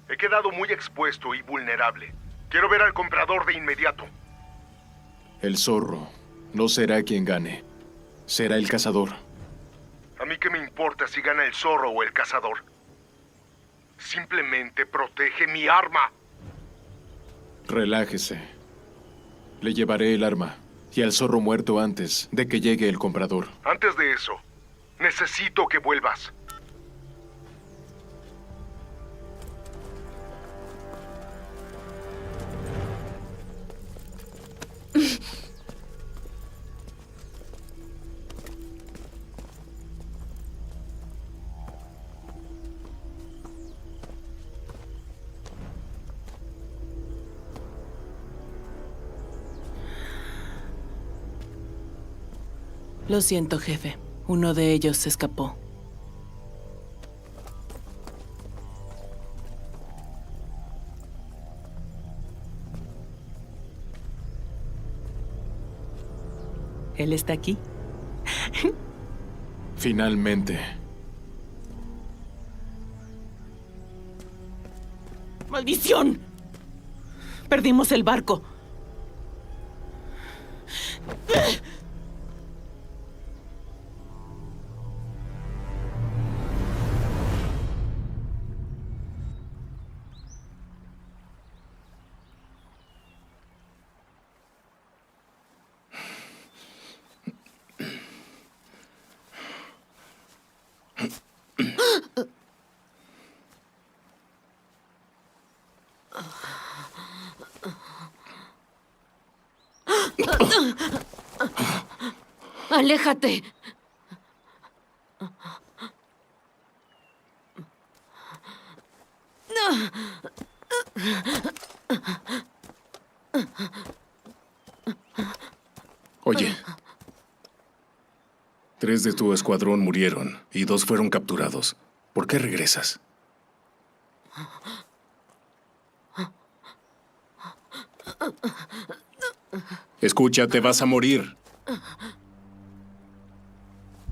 He quedado muy expuesto y vulnerable. Quiero ver al comprador de inmediato. El zorro no será quien gane. Será el cazador. A mí qué me importa si gana el zorro o el cazador. Simplemente protege mi arma. Relájese. Le llevaré el arma y al zorro muerto antes de que llegue el comprador. Antes de eso, necesito que vuelvas. Lo siento, jefe. Uno de ellos se escapó. ¿Él está aquí? Finalmente. ¡Maldición! Perdimos el barco. ¡Aléjate! Oye. 3 de tu escuadrón murieron y 2 fueron capturados. ¿Por qué regresas? Escucha, te vas a morir.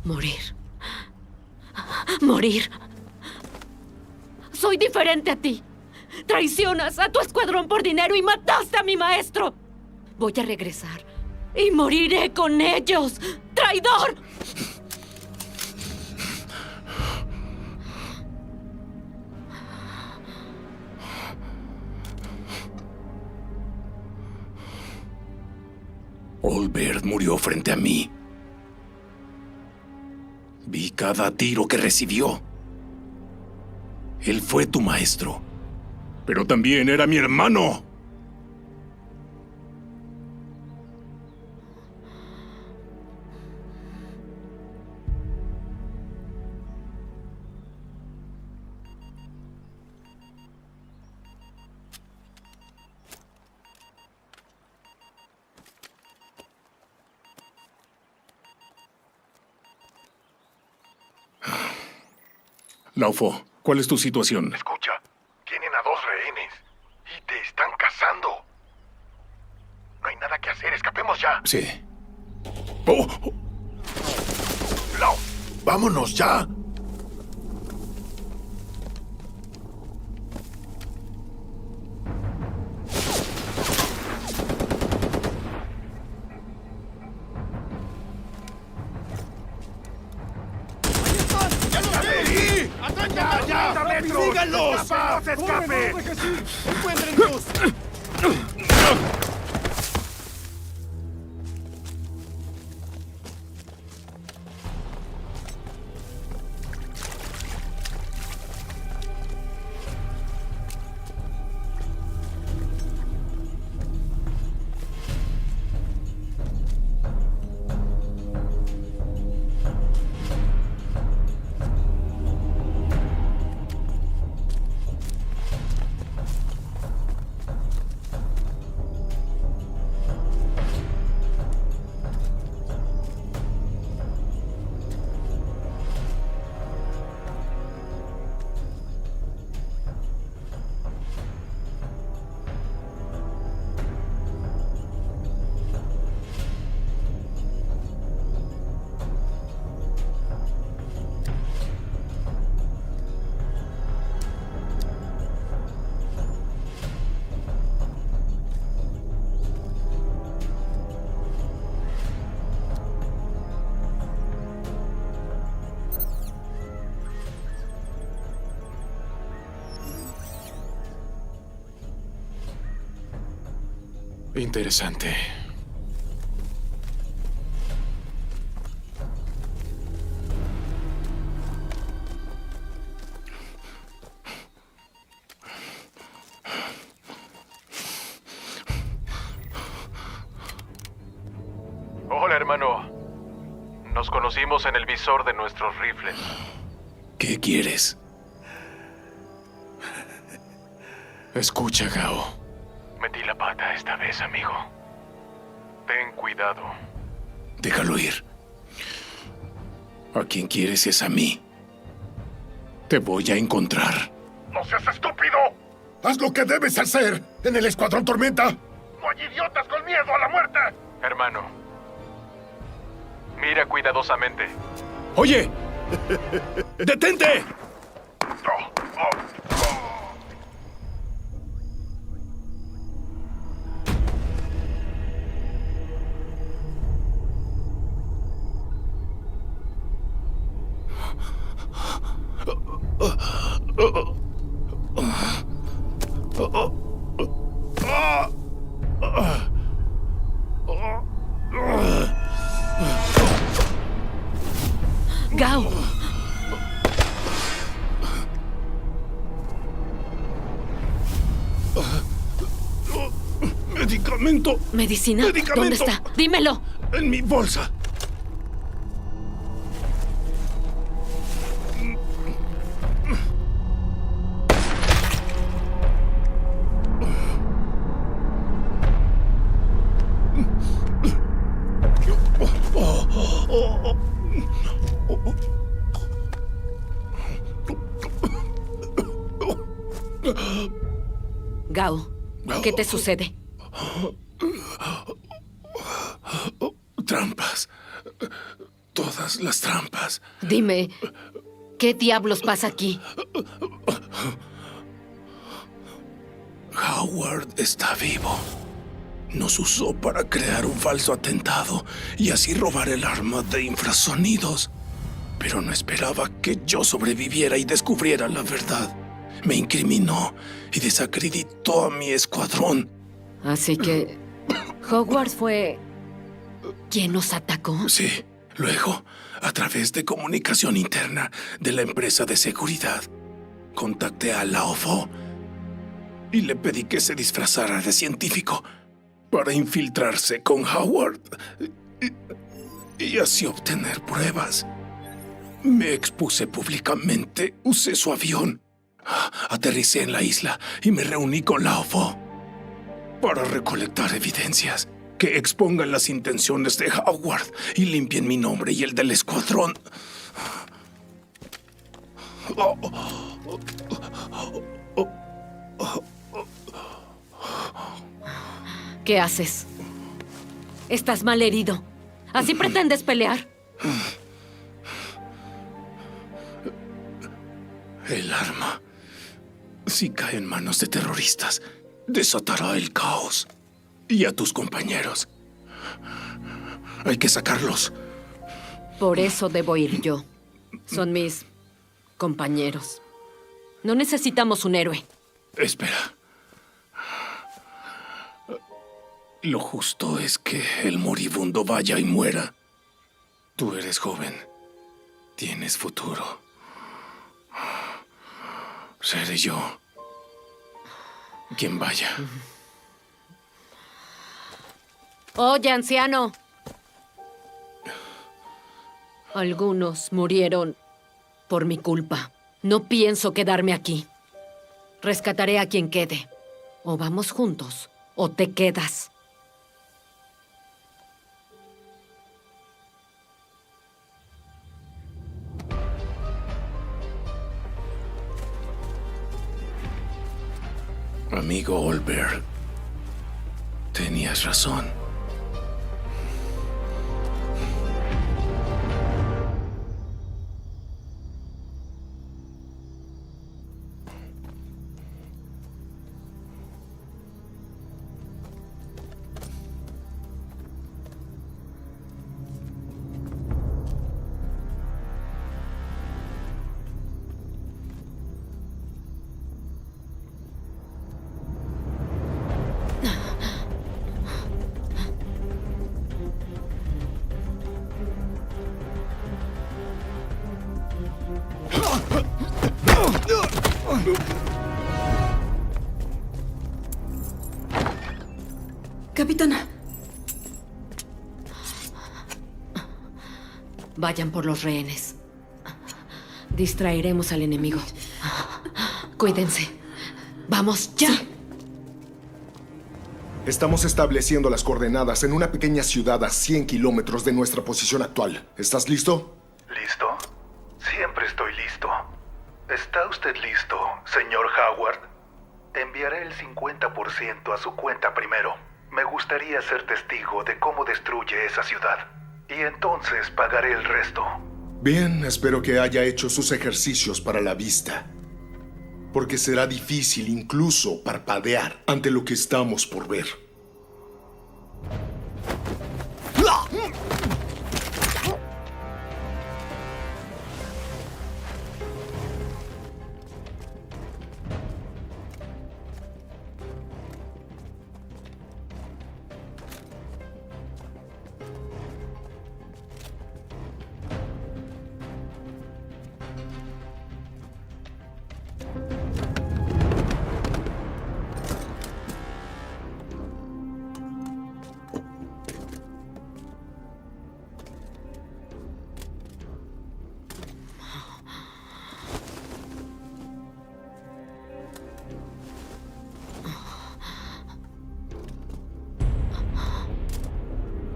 Morir. Morir. Soy diferente a ti. Traicionas a tu escuadrón por dinero y mataste a mi maestro. Voy a regresar y moriré con ellos. ¡Traidor! Olbert murió frente a mí. Vi cada tiro que recibió. Él fue tu maestro, pero también era mi hermano. Laufo, ¿cuál es tu situación? Escucha, tienen a 2 rehenes y te están cazando. No hay nada que hacer, escapemos ya. Sí. Lau, vámonos ya. ¡Ya los vi! ¡Atrás! ¡Síganlos! ¡No se escape! ¡Encuéntrenlos! Interesante. Hola, hermano. Nos conocimos en el visor de nuestros rifles. ¿Qué quieres? Escucha, Gao. Metí la pata esta vez, amigo. Ten cuidado. Déjalo ir. A quien quieres es a mí. Te voy a encontrar. ¡No seas estúpido! ¡Haz lo que debes hacer en el Escuadrón Tormenta! ¡No hay idiotas con miedo a la muerte! Hermano, mira cuidadosamente. ¡Oye! ¡Detente! Gao. Medicamento. ¿Medicina? Medicamento. ¿Dónde está? Dímelo. En mi bolsa. Gao, ¿qué te sucede? Trampas. Todas las trampas. Dime, ¿qué diablos pasa aquí? Howard está vivo. Nos usó para crear un falso atentado y así robar el arma de infrasonidos. Pero no esperaba que yo sobreviviera y descubriera la verdad. Me incriminó y desacreditó a mi escuadrón. Así que Hogwarts fue quien nos atacó. Sí. Luego, a través de comunicación interna de la empresa de seguridad, contacté a Laofo y le pedí que se disfrazara de científico para infiltrarse con Howard y así obtener pruebas. Me expuse públicamente, usé su avión, aterricé en la isla y me reuní con Laofo para recolectar evidencias que expongan las intenciones de Howard y limpien mi nombre y el del escuadrón. ¿Qué haces? Estás mal herido. ¿Así pretendes pelear? El arma, si cae en manos de terroristas, desatará el caos. Y a tus compañeros. Hay que sacarlos. Por eso debo ir yo. Son mis compañeros. No necesitamos un héroe. Espera. Lo justo es que el moribundo vaya y muera. Tú eres joven. Tienes futuro. Seré yo quien vaya. Oye, anciano. Algunos murieron por mi culpa. No pienso quedarme aquí. Rescataré a quien quede. O vamos juntos, o te quedas. Amigo Olbert, tenías razón. Capitana. Vayan por los rehenes. Distraeremos al enemigo. Cuídense. ¡Vamos, ya! Estamos estableciendo las coordenadas en una pequeña ciudad a 100 kilómetros de nuestra posición actual. ¿Estás listo? ¿Listo? Siempre estoy listo. ¿Está usted listo, señor Howard? Enviaré el 50% a su cuenta primero. Me gustaría ser testigo de cómo destruye esa ciudad. Y entonces pagaré el resto. Bien, espero que haya hecho sus ejercicios para la vista. Porque será difícil incluso parpadear ante lo que estamos por ver.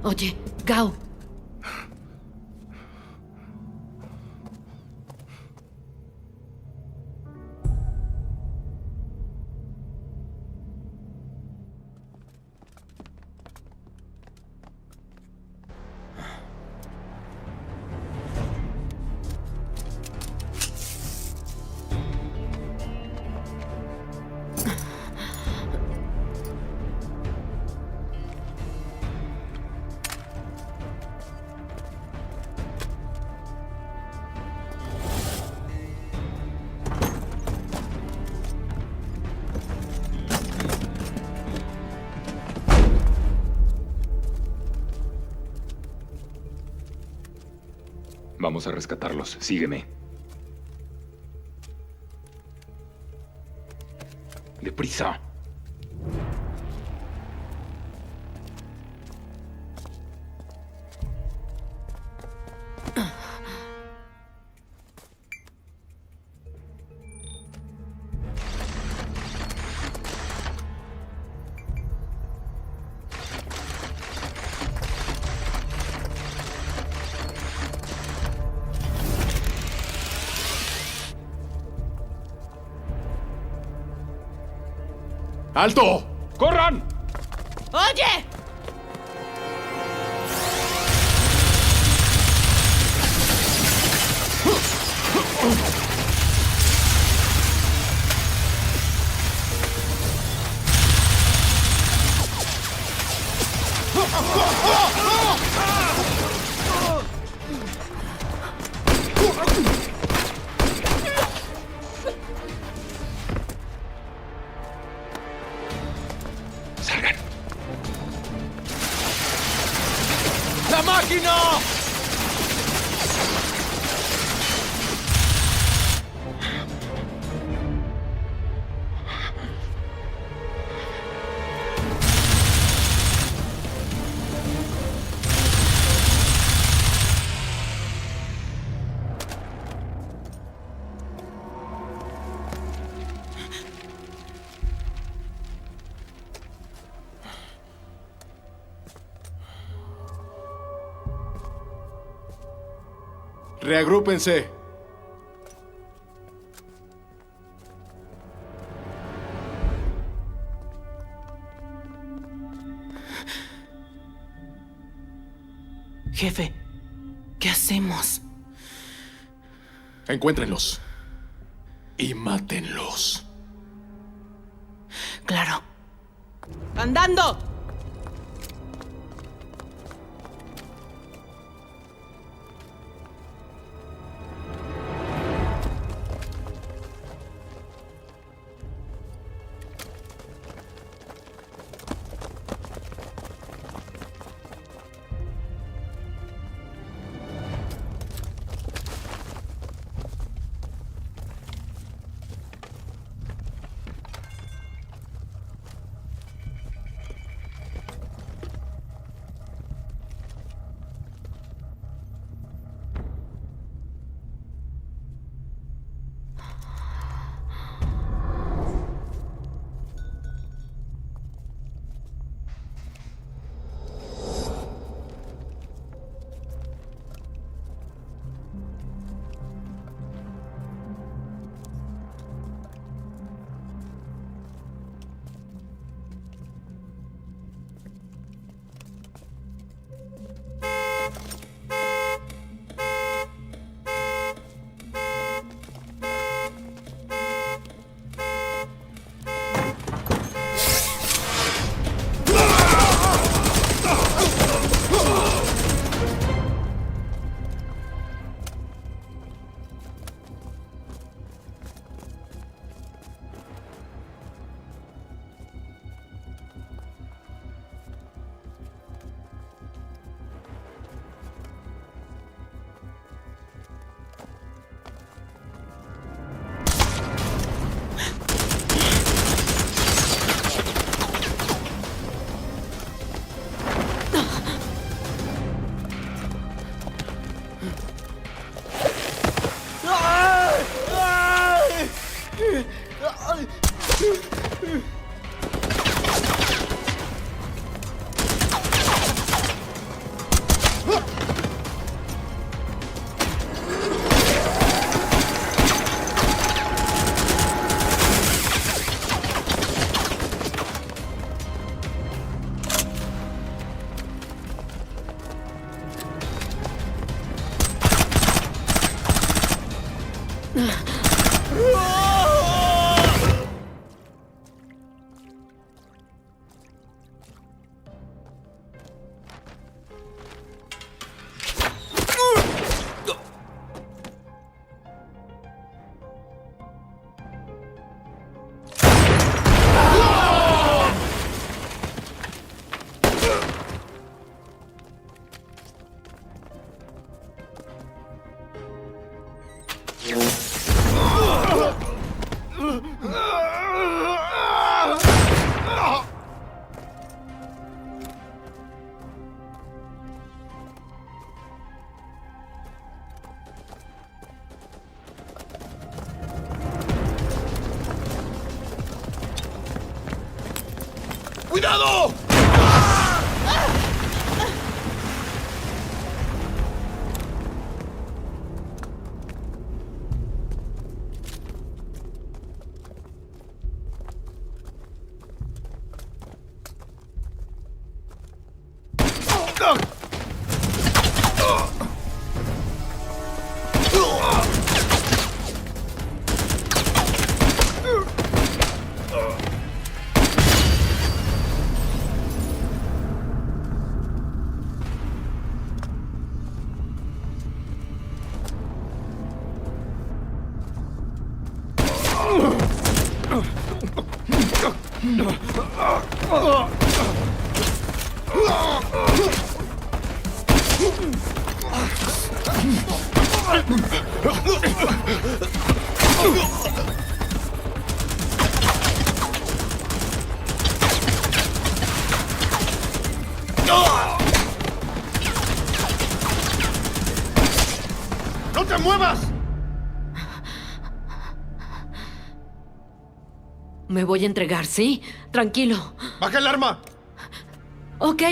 Oye, Gao. Vamos a rescatarlos. Sígueme. ¡Deprisa! ¡Alto! ¡Corran! ¡Oye! máquina! Reagrúpense. Jefe, ¿qué hacemos? Encuéntrenlos. Y mátenlos. Claro. ¡Andando! ¡Cuidado! ¡No te muevas! Me voy a entregar, ¿sí? Tranquilo. ¡Baja el arma! Ok.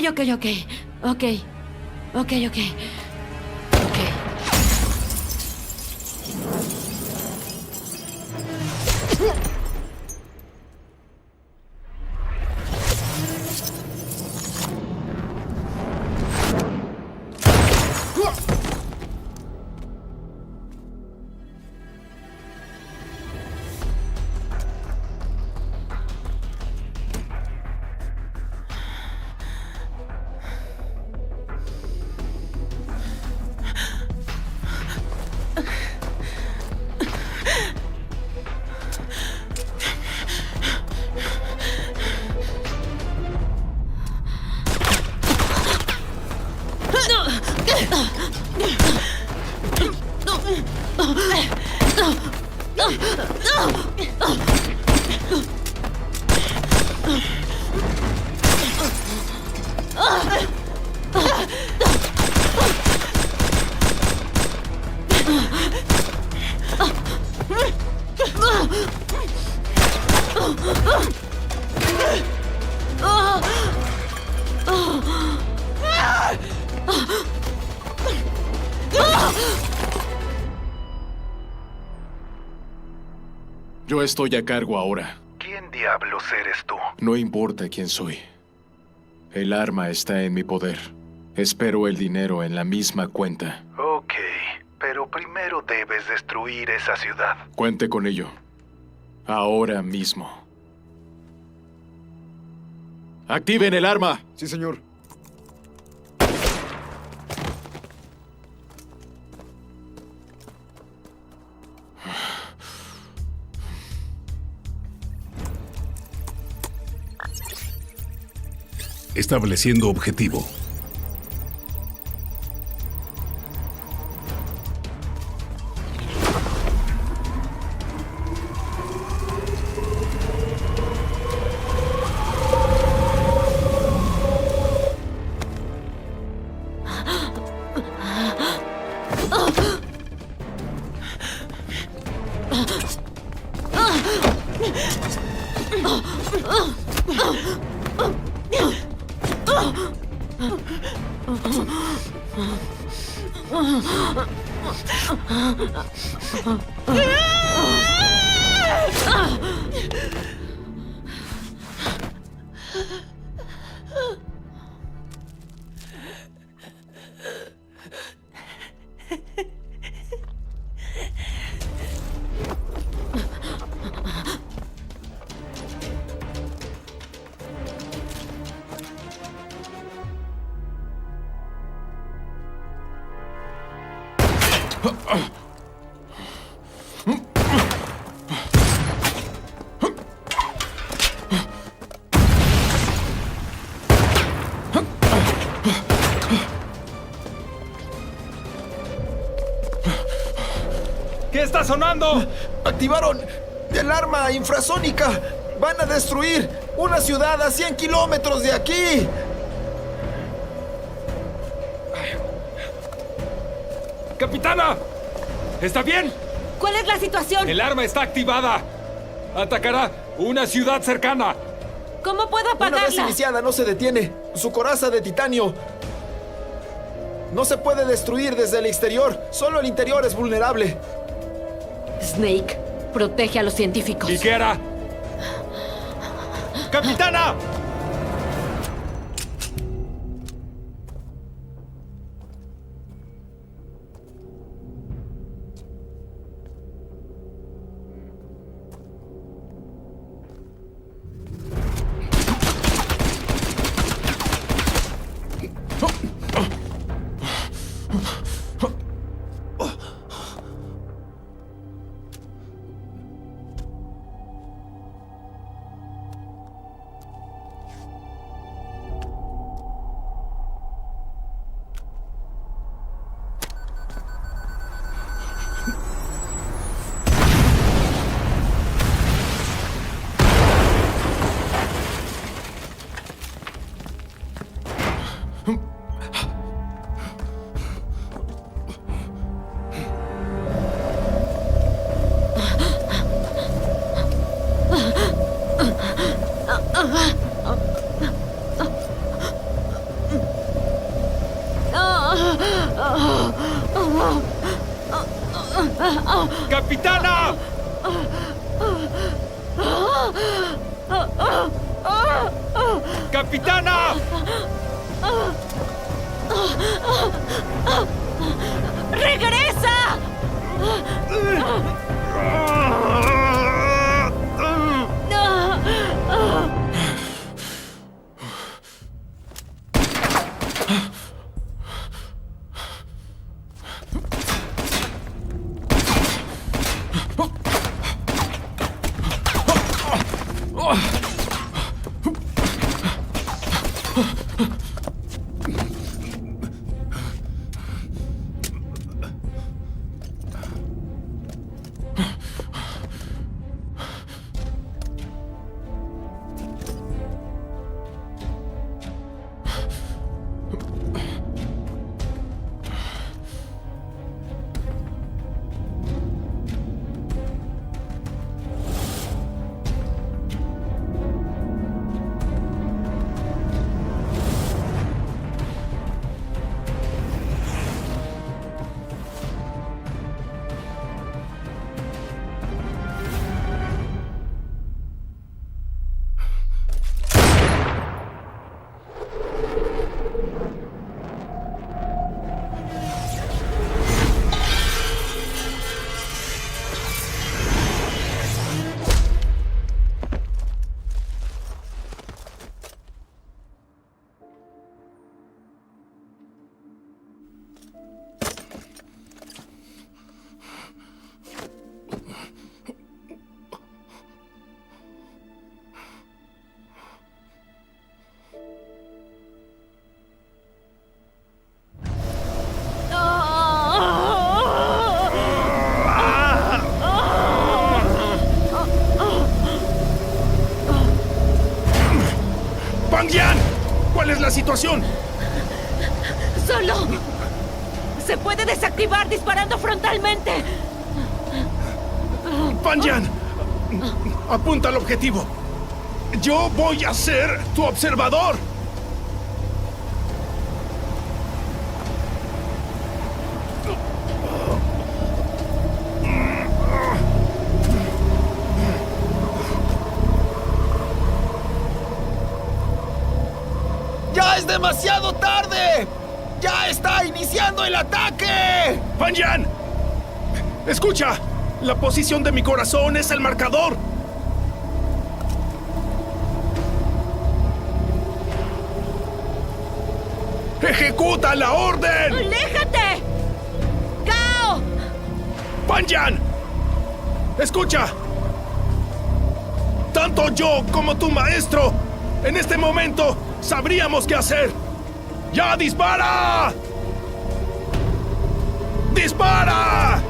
Yo estoy a cargo ahora. ¿Quién diablos eres tú? No importa quién soy. El arma está en mi poder. Espero el dinero en la misma cuenta. Ok, pero primero debes destruir esa ciudad. Cuente con ello. Ahora mismo. ¡Activen el arma! Sí, señor. Estableciendo objetivo. ¿Qué está sonando? ¡Activaron el arma infrasónica! ¡Van a destruir una ciudad a 100 kilómetros de aquí! ¡Capitana! ¿Está bien? ¿Cuál es la situación? El arma está activada. Atacará una ciudad cercana. ¿Cómo puedo apagarla? Una vez iniciada, no se detiene. Su coraza de titanio no se puede destruir desde el exterior. Solo el interior es vulnerable. Snake, protege a los científicos. ¿Y qué hará? ¡Capitana! ¡Capitana! ¡Capitana! ¡Regresa! ¡Bang-Yan! ¿Cuál es la situación? ¡Solo! ¡Se puede desactivar disparando frontalmente! ¡Bang-Yan! Apunta al objetivo. Yo voy a ser tu observador. ¡Ya es demasiado tarde! ¡Ya está iniciando el ataque! ¡Bang-Yan! ¡Escucha! La posición de mi corazón es el marcador. ¡Ejecuta la orden! ¡Aléjate! ¡Gao! ¡Bang-Yan! ¡Escucha! Tanto yo como tu maestro, en este momento, sabríamos qué hacer. ¡Ya dispara! ¡Dispara!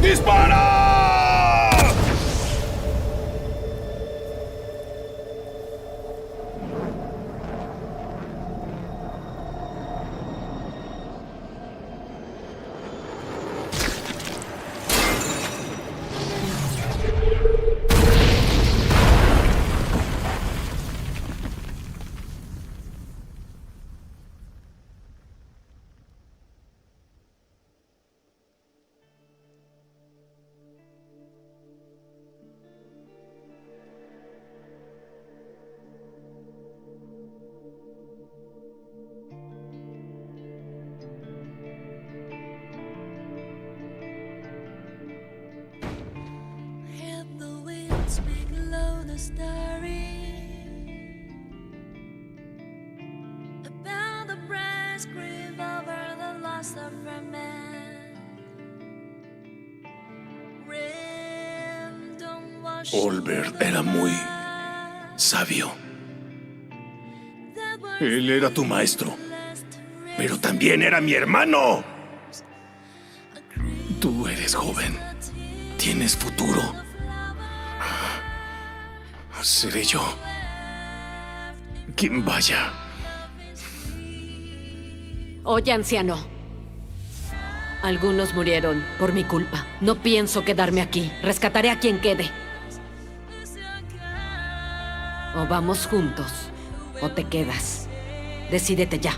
¡Dispara! Olbert era muy sabio. Él era tu maestro, pero también era mi hermano. Tú eres joven, tienes futuro. Seré yo quien vaya. Oye, anciano. Algunos murieron por mi culpa. No pienso quedarme aquí. Rescataré a quien quede. O vamos juntos, o te quedas. Decídete ya.